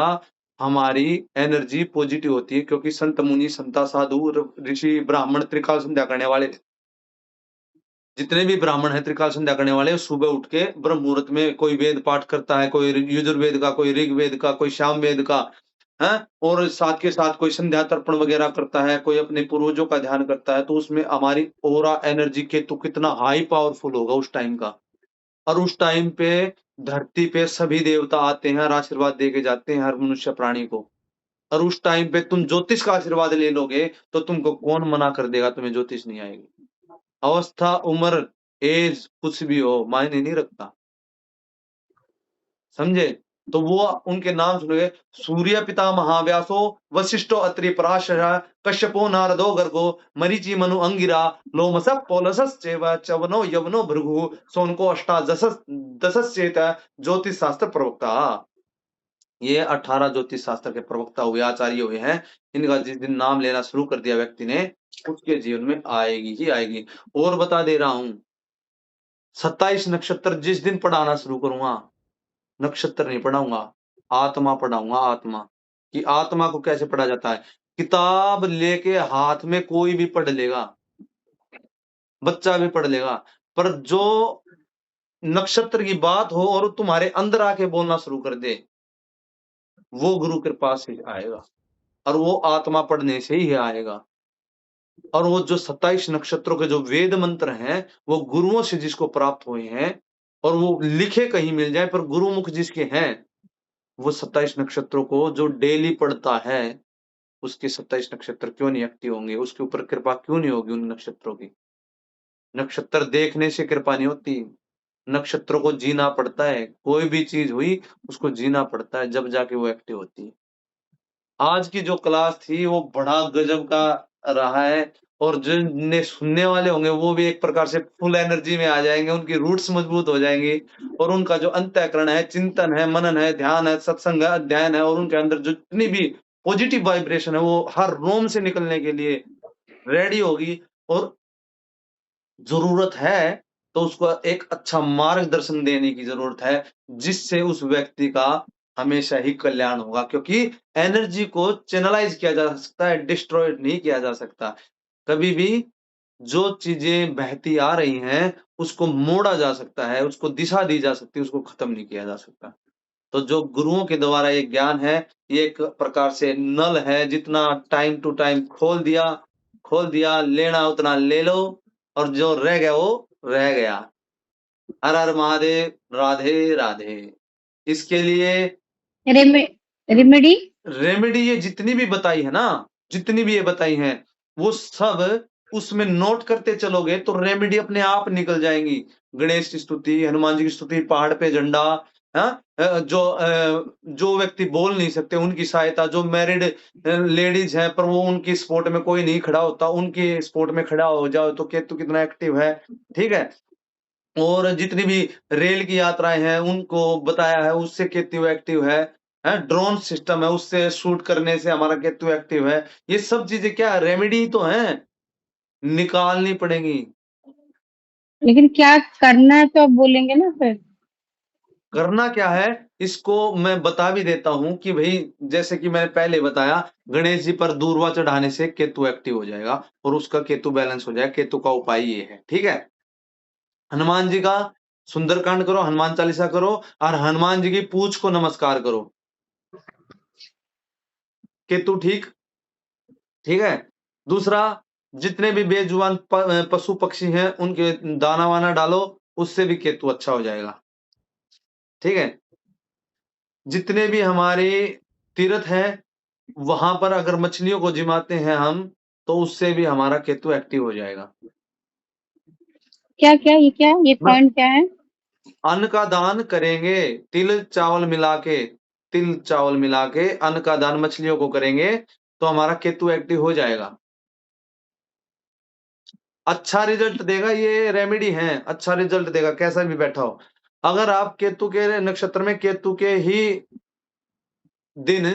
हमारी एनर्जी पॉजिटिव होती है, क्योंकि संत मुनि संता साधु ऋषि ब्राह्मण त्रिकाल संध्या करने वाले, जितने भी ब्राह्मण हैं त्रिकाल संध्या करने वाले, सुबह उठ के ब्रह्म मुहूर्त में कोई वेद पाठ करता है, कोई यजुर्वेद का, कोई ऋग्वेद का, कोई सामवेद का है, और साथ के साथ कोई संध्या तर्पण वगैरह करता है, कोई अपने पूर्वजों का ध्यान करता है, तो उसमें हमारी ऑरा एनर्जी केतु कितना हाई पावरफुल होगा उस टाइम का। और उस टाइम पे धरती पे सभी देवता आते हैं और आशीर्वाद दे के जाते हैं हर मनुष्य प्राणी को। और उस टाइम पे तुम ज्योतिष का आशीर्वाद ले लोगे तो तुमको कौन मना कर देगा, तुम्हें ज्योतिष नहीं आएगी। अवस्था, उम्र, एज कुछ भी हो मायने नहीं रखता, समझे। तो वो उनके नाम सुनोगे, सूर्य पिता महाव्यासो, वशिष्ठो अत्रि पराशर, कश्यपो नारदो गर्गो, मरीचि मनु अंगिरा, लोमस पौलसश्चैव चवनो यवनो भृगु, सोनको अष्टादश दशश्चेत ज्योतिष शास्त्र प्रवक्ता। ये 18 ज्योतिष शास्त्र के प्रवक्ता हुए, आचार्य हुए हैं। इनका जिस दिन नाम लेना शुरू कर दिया व्यक्ति ने, उसके जीवन में आएगी ही आएगी। और बता दे रहा हूं, 27 नक्षत्र जिस दिन पढ़ाना शुरू करूंगा, नक्षत्र नहीं पढ़ाऊंगा, आत्मा पढ़ाऊंगा। आत्मा कि आत्मा को कैसे पढ़ा जाता है। किताब लेके हाथ में कोई भी पढ़ लेगा, बच्चा भी पढ़ लेगा, पर जो नक्षत्र की बात हो और तुम्हारे अंदर आके बोलना शुरू कर दे, वो गुरु कृपा से आएगा, और वो आत्मा पढ़ने से ही आएगा। और वो जो 27 नक्षत्रों के जो वेद मंत्र हैं, वो गुरुओं से जिसको प्राप्त हुए हैं, और वो लिखे कहीं मिल जाए, पर गुरुमुख जिसके हैं, वो 27 नक्षत्रों को जो डेली पढ़ता है, उसके 27 नक्षत्र क्यों नहीं एक्टिव होंगे, उसके ऊपर कृपा क्यों नहीं होगी उन नक्षत्रों की। नक्षत्र देखने से कृपा नहीं होती, नक्षत्रों को जीना पड़ता है। कोई भी चीज हुई उसको जीना पड़ता है, जब जाके वो एक्टिव होती है। आज की जो क्लास थी वो बड़ा गजब का रहा है, और जिनने सुनने वाले होंगे वो भी एक प्रकार से फुल एनर्जी में आ जाएंगे, उनकी रूट्स मजबूत हो जाएंगी, और उनका जो अंतःकरण है, चिंतन है, मनन है, ध्यान है, सत्संग है, अध्ययन है, और उनके अंदर जितनी भी पॉजिटिव वाइब्रेशन है वो हर रोम से निकलने के लिए रेडी होगी। और जरूरत है तो उसको एक अच्छा मार्गदर्शन देने की जरूरत है, जिससे उस व्यक्ति का हमेशा ही कल्याण होगा, क्योंकि एनर्जी को चैनलाइज किया जा सकता है, डिस्ट्रॉय नहीं किया जा सकता। कभी भी जो चीजें बहती आ रही हैं उसको मोड़ा जा सकता है, उसको दिशा दी जा सकती है, उसको खत्म नहीं किया जा सकता। तो जो गुरुओं के द्वारा ये ज्ञान है, ये एक प्रकार से नल है, जितना टाइम टू टाइम खोल दिया, लेना उतना ले लो, और जो रह गया वो रह गया। हर हर महादेव, राधे राधे। इसके लिए रेमे रेमेडी। रेमेडी ये जितनी भी बताई है ना, जितनी भी ये बताई हैं, वो सब उसमें नोट करते चलोगे तो रेमेडी अपने आप निकल जाएंगी। गणेश की स्तुति, हनुमान जी की स्तुति, पहाड़ पे झंडा, हाँ, जो व्यक्ति बोल नहीं सकते उनकी सहायता, जो मैरिड लेडीज हैं पर वो उनकी स्पोर्ट में कोई नहीं खड़ा होता, उनकी स्पोर्ट में खड़ा हो जाओ तो केतु कितना एक्टिव है, ठीक है। और जितनी भी रेल की यात्राएं हैं उनको बताया है, उससे केतु एक्टिव है, ड्रोन सिस्टम है उससे शूट करने से हमारा केतु एक्टिव है। ये सब चीजें क्या रेमेडी तो हैं, निकालनी पड़ेगी। लेकिन क्या करना है तो आप बोलेंगे ना फिर। करना क्या है, इसको मैं बता भी देता हूं कि भाई, जैसे कि मैंने पहले बताया, गणेश जी पर दूर्वा चढ़ाने से केतु एक्टिव हो जाएगा और उसका केतु बैलेंस हो जाएगा। केतु का उपाय ये है, ठीक है। हनुमान जी का सुंदरकांड करो, हनुमान चालीसा करो, और हनुमान जी की पूंछ को नमस्कार करो। केतु ठीक, ठीक है। दूसरा, जितने भी बेजुबान पशु पक्षी हैं उनके दाना वाना डालो, उससे भी केतु अच्छा हो जाएगा, ठीक है। जितने भी हमारे तीर्थ हैं वहां पर अगर मछलियों को जिमाते हैं हम, तो उससे भी हमारा केतु एक्टिव हो जाएगा। क्या क्या ये हाँ, पॉइंट क्या है। अन्न का दान करेंगे, तिल चावल मिला के, तिल चावल मिला के अन्न का दान मछलियों को करेंगे तो हमारा केतु एक्टिव हो जाएगा। अच्छा रिजल्ट देगा, ये रेमेडी है, अच्छा रिजल्ट देगा कैसा भी बैठा हो। अगर आप केतु के नक्षत्र में केतु के ही दिन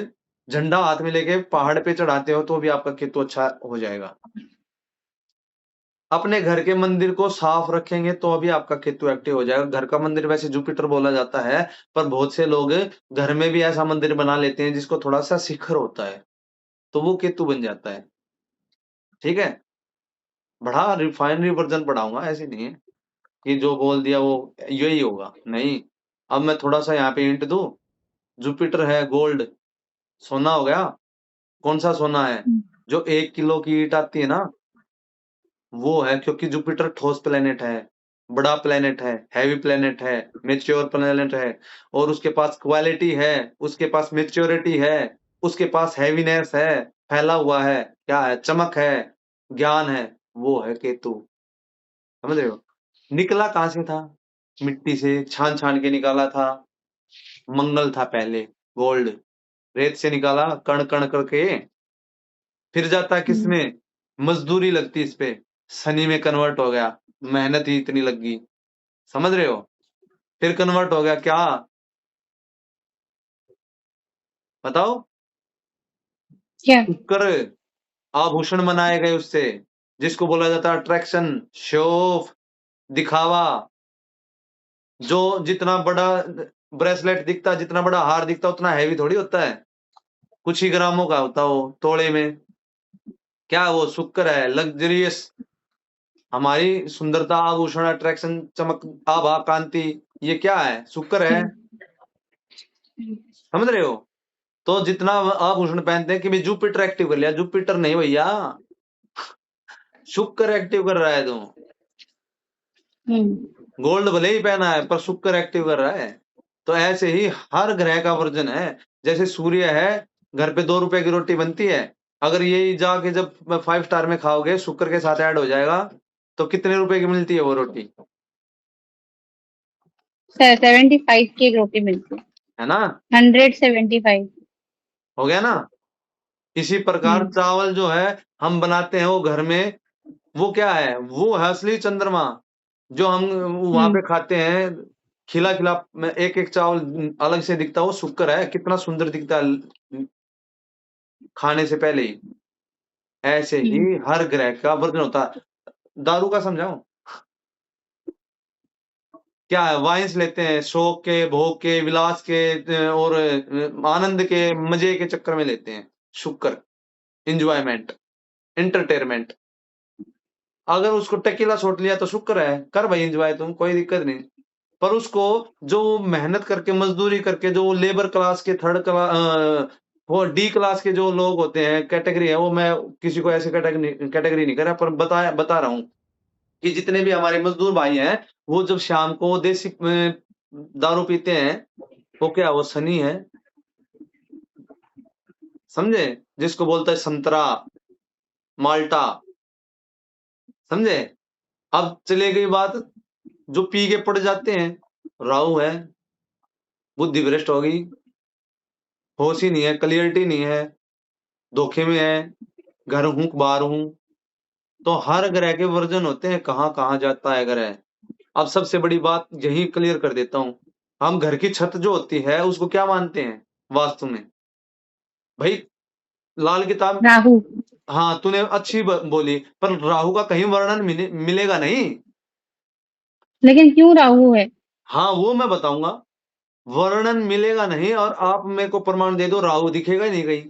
झंडा हाथ में लेके पहाड़ पे चढ़ाते हो तो भी आपका केतु अच्छा हो जाएगा। अपने घर के मंदिर को साफ रखेंगे तो अभी आपका केतु एक्टिव हो जाएगा। घर का मंदिर वैसे जुपिटर बोला जाता है, पर बहुत से लोग घर में भी ऐसा मंदिर बना लेते हैं जिसको थोड़ा सा शिखर होता है, तो वो केतु बन जाता है। ठीक है, बड़ा रिफाइनरी वर्जन पढ़ाऊंगा, ऐसे नहीं है कि जो बोल दिया वो यही होगा, नहीं। अब मैं थोड़ा सा यहाँ पे हिंट दूं। जुपिटर है गोल्ड, सोना हो गया। कौन सा सोना है? जो 1 किलो की ईंट आती है ना, वो है, क्योंकि जुपिटर ठोस प्लेनेट है, बड़ा प्लेनेट है, हैवी प्लेनेट है, मेच्योर प्लेनेट है, और उसके पास क्वालिटी है, उसके पास मेच्योरिटी है, उसके पास हैवीनेस है, फैला हुआ है, क्या है, चमक है, ज्ञान है, वो है केतु। समझ रहे हो? निकला कहां से था? मिट्टी से छान छान के निकाला था। मंगल था पहले, गोल्ड, रेत से निकाला कण कण करके, फिर जाता है किसमें? मजदूरी लगती इस पे, शनि में कन्वर्ट हो गया, मेहनत ही इतनी लगी। समझ रहे हो? फिर कन्वर्ट हो गया क्या? बताओ। क्या? शुक्र, आभूषण बनाए गए उससे, जिसको बोला जाता है अट्रैक्शन, शो ऑफ, दिखावा। जो जितना बड़ा ब्रेसलेट दिखता, जितना बड़ा हार दिखता, उतना हैवी थोड़ी होता है, कुछ ही ग्रामों का होता है वो तोड़े में। क्या वो शुक्र है, लग्जरियस, हमारी सुंदरता, आभूषण, अट्रैक्शन, चमक, आभा, कांति, ये क्या है? शुक्र है। समझ रहे हो? तो जितना आभूषण पहनते हैं कि भाई जुपिटर एक्टिव कर लिया, जुपिटर नहीं भैया, शुक्र एक्टिव कर रहा है तुम। गोल्ड भले ही पहना है पर शुक्र एक्टिव कर रहा है। तो ऐसे ही हर ग्रह का वर्जन है। जैसे सूर्य है, घर पे 2 रुपए की रोटी बनती है, अगर यही जाके जब 5 स्टार में खाओगे, शुक्र के साथ ऐड हो जाएगा, तो कितने रुपए की मिलती है वो रोटी? 75 की एक रोटी मिलती है। है ना? 175। हो गया ना? इसी प्रकार हम्म। चावल जो है हम बनाते हैं वो घर में, वो क्या है? वो है असली चंद्रमा, जो हम वहां हम्म। पे खाते हैं, खिला खिला में एक एक चावल अलग से दिखता है, वो शुक्र है, कितना सुंदर दिखता है खाने से पहले ही। ऐसे ही हम्म। हर ग्रह का वर्जन होता है। दारू का समझाऊं? क्या है? वाइन्स लेते हैं, शौक के, भोग के, विलास के, और आनंद के, मजे के चक्कर में लेते हैं। शुक्र, इंजॉयमेंट, एंटरटेनमेंट। अगर उसको टकीला छोड़ लिया तो शुक्र है, कर भाई एंजॉय तुम, कोई दिक्कत नहीं। पर उसको, जो मेहनत करके, मजदूरी करके, जो लेबर क्लास के, थर्ड क्लास, वो डी क्लास के जो लोग होते हैं, कैटेगरी है वो, मैं किसी को ऐसे कैटेगरी नहीं कर रहा, पर बता रहा हूँ कि जितने भी हमारे मजदूर भाई हैं, वो जब शाम को देसी दारू पीते हैं, वो क्या, वो शनि है। समझे? जिसको बोलता है संतरा, माल्टा। समझे? अब चले गई बात, जो पी के पड़ जाते हैं, राहु है, बुद्धि भ्रष्ट हो गई, होश ही नहीं है, क्लियरिटी नहीं है, धोखे में है, घर हूं बाहर हूं। तो हर ग्रह के वर्जन होते हैं, कहाँ कहाँ जाता है ग्रह। अब सबसे बड़ी बात यही क्लियर कर देता हूं। हम घर की छत जो होती है उसको क्या मानते हैं वास्तु में? भाई, लाल किताब। राहु। हाँ, तूने अच्छी बोली, पर राहु का कहीं वर्णन मिलेगा नहीं। लेकिन क्यों राहु है? हाँ, वो मैं बताऊंगा। वर्णन मिलेगा नहीं, और आप मेरे को प्रमाण दे दो, राहु दिखेगा ही नहीं कहीं।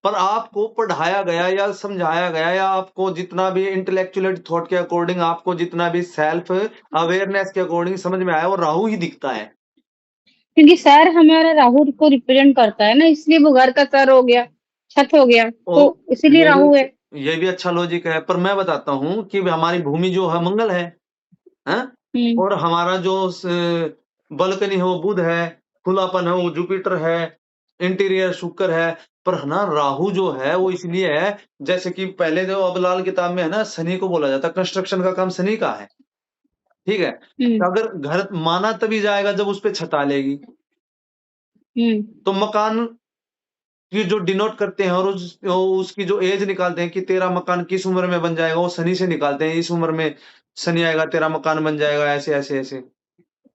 पर आपको पढ़ाया गया या समझाया गया, या आपको जितना भी इंटेलेक्चुअल थॉट के अकॉर्डिंग, आपको जितना भी सेल्फ अवेयरनेस के अकॉर्डिंग समझ में आया, वो राहु ही दिखता है। क्योंकि सर हमारा राहु को रिप्रेजेंट करता है ना, इसलिए वो घर का सर हो गया, छत हो गया, तो और इसीलिए ये राहु है। भी ये भी अच्छा लॉजिक है, पर मैं बताता हूँ कि हमारी भूमि जो है मंगल है, हैं? हम्म। और हमारा जो बलकनी है वो बुध है, खुलापन है वो जुपिटर है, इंटीरियर शुक्र है। पर ना राहु जो है वो इसलिए है, जैसे कि पहले जो अब लाल किताब में है ना, शनि को बोला जाता है, कंस्ट्रक्शन का काम शनि का है। ठीक है, हम्म। अगर घर माना तभी जाएगा जब उस पे छत डालेगी। हम्म। तो मकान की जो डिनोट करते हैं, और उसकी जो एज निकालते हैं कि तेरा मकान किस उम्र में बन जाएगा, वो शनि से निकालते हैं, इस उम्र में शनि आएगा तेरा मकान बन जाएगा, ऐसे ऐसे ऐसे।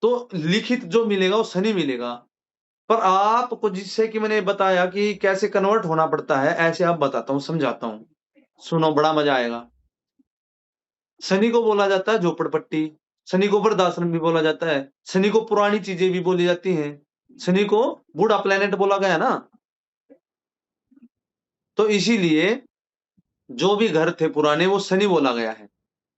तो लिखित जो मिलेगा वो शनि मिलेगा। पर आपको जिससे कि मैंने बताया कि कैसे कन्वर्ट होना पड़ता है, ऐसे आप बताता हूँ, समझाता हूँ, सुनो, बड़ा मजा आएगा। शनि को बोला जाता है झोपड़पट्टी, शनि को वृद्धाश्रम भी बोला जाता है, शनि को पुरानी चीजें भी बोली जाती हैं, शनि को बूढ़ा प्लेनेट बोला गया ना। तो इसीलिए जो भी घर थे पुराने वो शनि बोला गया है।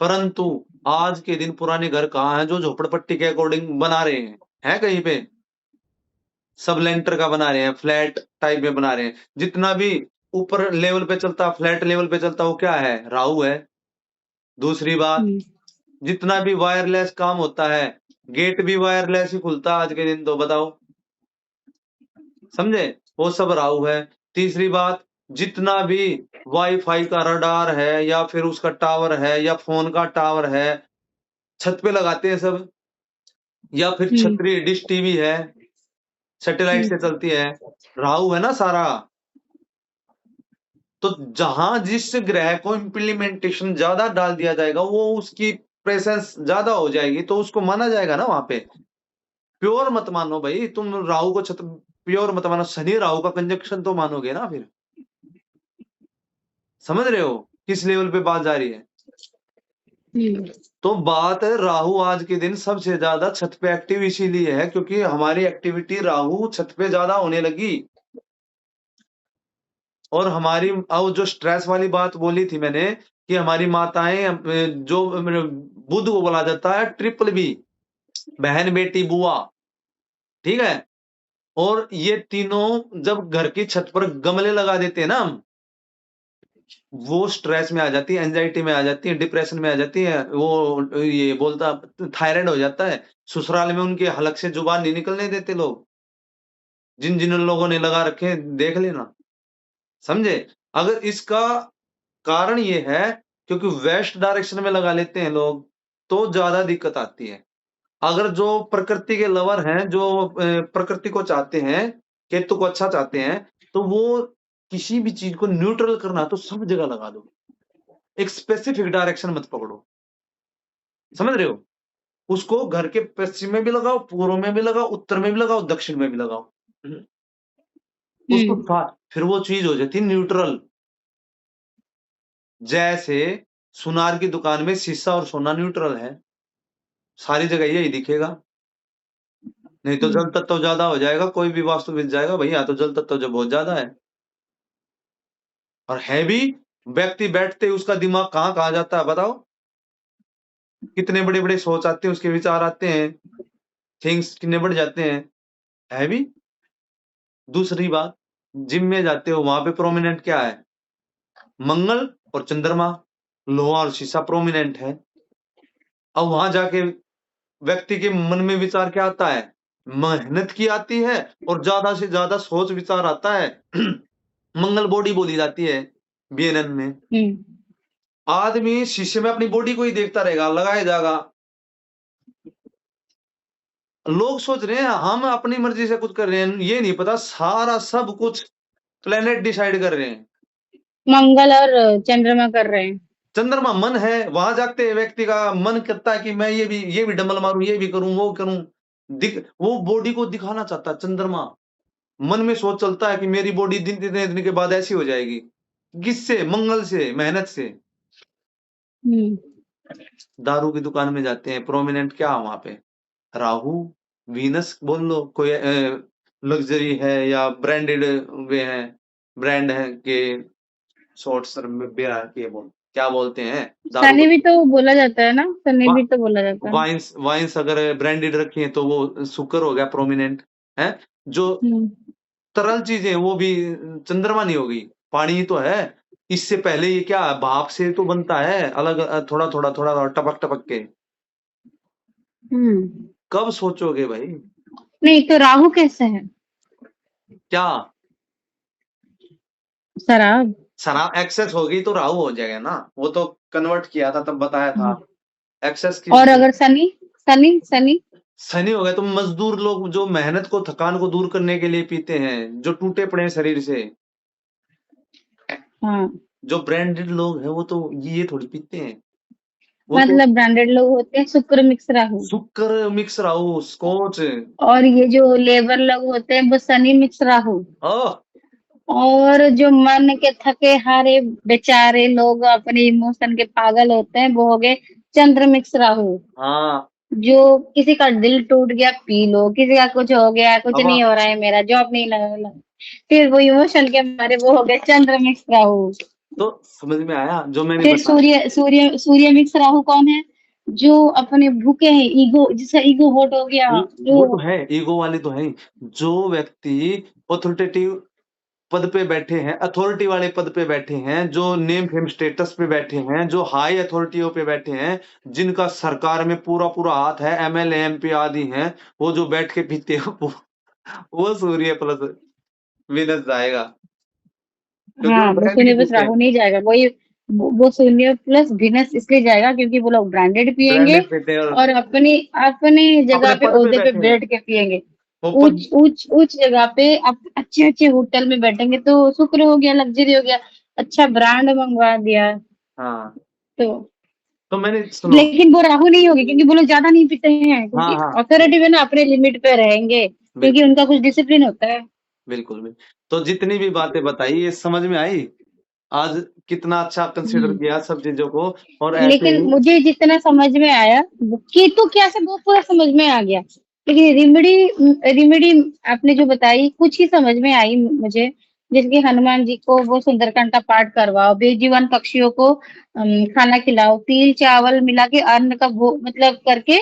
परंतु आज के दिन पुराने घर कहाँ हैं जो झोपड़पट्टी के अकॉर्डिंग बना रहे हैं? है कहीं पे? सब लेंटर का बना रहे हैं, फ्लैट टाइप में बना रहे हैं। जितना भी ऊपर लेवल पे चलता, फ्लैट लेवल पे चलता, वो क्या है? राहु है। दूसरी बात, जितना भी वायरलेस काम होता है, गेट भी वायरलेस ही खुलता आज के दिन, तो बताओ, समझे? वो सब राहु है। तीसरी बात, जितना भी वाईफाई का रडार है या फिर उसका टावर है या फोन का टावर है, छत पे लगाते हैं सब, या फिर छतरी डिश टीवी है, सैटेलाइट से चलती है, राहु है ना सारा। तो जहां जिस ग्रह को इम्प्लीमेंटेशन ज्यादा डाल दिया जाएगा, वो उसकी प्रेजेंस ज्यादा हो जाएगी, तो उसको माना जाएगा ना वहां पे। प्योर मत मानो भाई, तुम राहु को प्योर मत मानो, शनि राहु का कंजक्शन तो मानोगे ना फिर। समझ रहे हो किस लेवल पे बात जा रही है? तो बात है, राहु आज के दिन सबसे ज्यादा छत पे एक्टिव इसीलिए है क्योंकि हमारी एक्टिविटी राहु छत पे ज्यादा होने लगी। और हमारी अब जो स्ट्रेस वाली बात बोली थी मैंने कि हमारी माताएं, जो बुध को बोला जाता है ट्रिपल बी, बहन बेटी बुआ, ठीक है। और ये तीनों जब घर की छत पर गमले लगा देते हैं ना हम, वो स्ट्रेस में आ जाती है, एंजाइटी में आ जाती है, डिप्रेशन में आ जाती है, वो ये बोलता थायराइड हो जाता है। ससुराल में उनके हलक से जुबान नहीं निकलने देते लोग, जिन जिन लोगों ने लगा रखे देख लेना, समझे? अगर इसका कारण ये है क्योंकि वेस्ट डायरेक्शन में लगा लेते हैं लोग, तो ज्यादा दिक्कत आती है। अगर जो प्रकृति के लवर हैं, जो प्रकृति को चाहते हैं, केतु को अच्छा चाहते हैं, तो वो किसी भी चीज को न्यूट्रल करना तो सब जगह लगा दो, एक स्पेसिफिक डायरेक्शन मत पकड़ो। समझ रहे हो? उसको घर के पश्चिम में भी लगाओ, पूर्व में भी लगाओ, उत्तर में भी लगाओ, दक्षिण में भी लगाओ, उसको फिर वो चीज हो जाती है न्यूट्रल। जैसे सुनार की दुकान में शीशा और सोना न्यूट्रल है, सारी जगह यही दिखेगा। नहीं तो जल तत्व ज्यादा हो जाएगा, कोई भी वास्तु मिल जाएगा भैया, तो जल तत्व जब बहुत ज्यादा है और है भी, व्यक्ति बैठते ही उसका दिमाग कहाँ कहाँ जाता है बताओ? कितने बड़े बड़े सोच आते हैं, उसके विचार आते हैं, थिंग्स कितने बढ़ जाते हैं, है भी। दूसरी बात, जिम में जाते हो वहां पे प्रोमिनेंट क्या है? मंगल और चंद्रमा, लोहा और शीशा प्रोमिनेंट है। अब वहां जाके व्यक्ति के मन में विचार क्या आता है? मेहनत की आती है और ज्यादा से ज्यादा सोच विचार आता है। मंगल बॉडी बोली जाती है बीएनएन में। आदमी शीशे में अपनी बॉडी को ही देखता रहेगा, लगाया जाएगा। लोग सोच रहे हैं हम अपनी मर्जी से कुछ कर रहे हैं, ये नहीं पता सारा सब कुछ प्लेनेट डिसाइड कर रहे हैं, मंगल और चंद्रमा कर रहे हैं। चंद्रमा मन है, वहां जागते व्यक्ति का मन करता है कि मैं ये भी डंबल मारूं, ये भी करूं, वो करूं, वो बॉडी को दिखाना चाहता है चंद्रमा। मन में सोच चलता है कि मेरी बॉडी दिन के बाद ऐसी हो जाएगी, किससे? मंगल से, मेहनत से। दारू की दुकान में जाते हैं, प्रोमिनेंट क्या है वहां पे? राहु, वीनस बोल लो, कोई लग्जरी है या ब्रांडेड वे है, ब्रांड है के शॉर्ट सर्म में क्या बोलते हैं दारू शनि भी तो बोला जाता है ना, शनि भी तो बोला जाता है। वाइन्स अगर ब्रांडेड रखी है तो वो शुक्र हो गया प्रोमिनेंट है। जो तरल चीजें वो भी चंद्रमा नहीं होगी, पानी ही तो है। इससे पहले ये क्या है? भाप से तो बनता है, अलग थोड़ा थोड़ा थोड़ा टपक टपक के। कब सोचोगे भाई? नहीं तो राहु कैसे है? क्या शराब। शराब एक्सेस होगी तो राहु हो जाएगा ना, वो तो कन्वर्ट किया था तब बताया था। एक्सेस की और अगर शनि शनि शनि शनि हो गया तो मजदूर लोग जो मेहनत को, थकान को दूर करने के लिए पीते हैं, जो टूटे पड़े हैं शरीर से। जो ब्रांडेड लोग हैं वो तो ये थोड़ी पीते हैं, वो मतलब ब्रांडेड लोग होते हैं शुक्र मिक्स राहु, शुक्र मिक्स राहु, स्कॉच। और ये जो लेबर लोग होते हैं वो शनि मिक्स राहु। और जो मन के थके हारे बेचारे लोग अपने इमोशन के पागल होते हैं, वो हो गए चंद्रमिक्स राहु। हाँ, जो किसी का दिल टूट गया पी लो, किसी का कुछ हो गया, कुछ अब नहीं हो रहा है मेरा, जॉब नहीं लग फिर वो इमोशन के मारे वो हो गए चंद्रमिक्स राहु। तो समझ में आया जो मैंने फिर बताया। सूर्य मिक्स राहु कौन है? जो अपने भूखे हैं, ईगो, जिसका ईगो हर्ट हो गया, जो वो तो है, ईगो वाले तो है ही। जो व्यक्ति ऑथोरिटेटिव पद पे बैठे हैं, अथॉरिटी वाले पद पे बैठे हैं, जो नेम फेम स्टेटस पे बैठे हैं, जो हाई अथॉरिटियों पे बैठे हैं, जिनका सरकार में पूरा-पूरा हाथ है, एमएलए, एमपी आदि हैं, वो जो बैठ के पीते हैं वो सूर्य प्लस वीनस जाएगा। क्योंकि वो हाँ, वो ब्रांड की शून्य प्लस पीते हैं, राहु नहीं जाएगा, वही वो शून्य प्लस वीनस इसलिए जाएगा क्योंकि वो लोग ब्रांडेड पिएंगे ब्रांडेड पीते हैं और और अपनी अपनी जगह अपने पे पद पे ओहदे पे बैठे हैं। बैठ के पिएंगे। वो पद ऊंच ऊंच ऊंच जगह पे आप अच्छे अच्छे होटल में बैठेंगे तो शुक्र हो गया, लग्जरी हो गया, अच्छा ब्रांड मंगवा दिया। हाँ, तो तो मैंने सुनो। लेकिन वो राहु नहीं होगी क्योंकि वो लोग ज्यादा नहीं पीते हैं, हाँ, क्योंकि हाँ, अथॉरिटी में ना अपने लिमिट पे रहेंगे क्योंकि बिल्कुल, उनका कुछ डिसिप्लिन होता है। बिल्कुल, तो जितनी भी बातें बताई ये समझ में आई? आज कितना अच्छा कंसिडर हम्म। किया सब चीज़ों को और ऐसे लेकिन ही मुझे जितना समझ में आया, केतु क्या से वो पूरा समझ में आ गया, लेकिन रिमेडी आपने जो बताई कुछ ही समझ में आई मुझे, जैसे हनुमान जी को वो सुंदरकांड का पाठ करवाओ, बेजुबान पक्षियों को खाना खिलाओ, तिल चावल मिला के अन्न का वो मतलब करके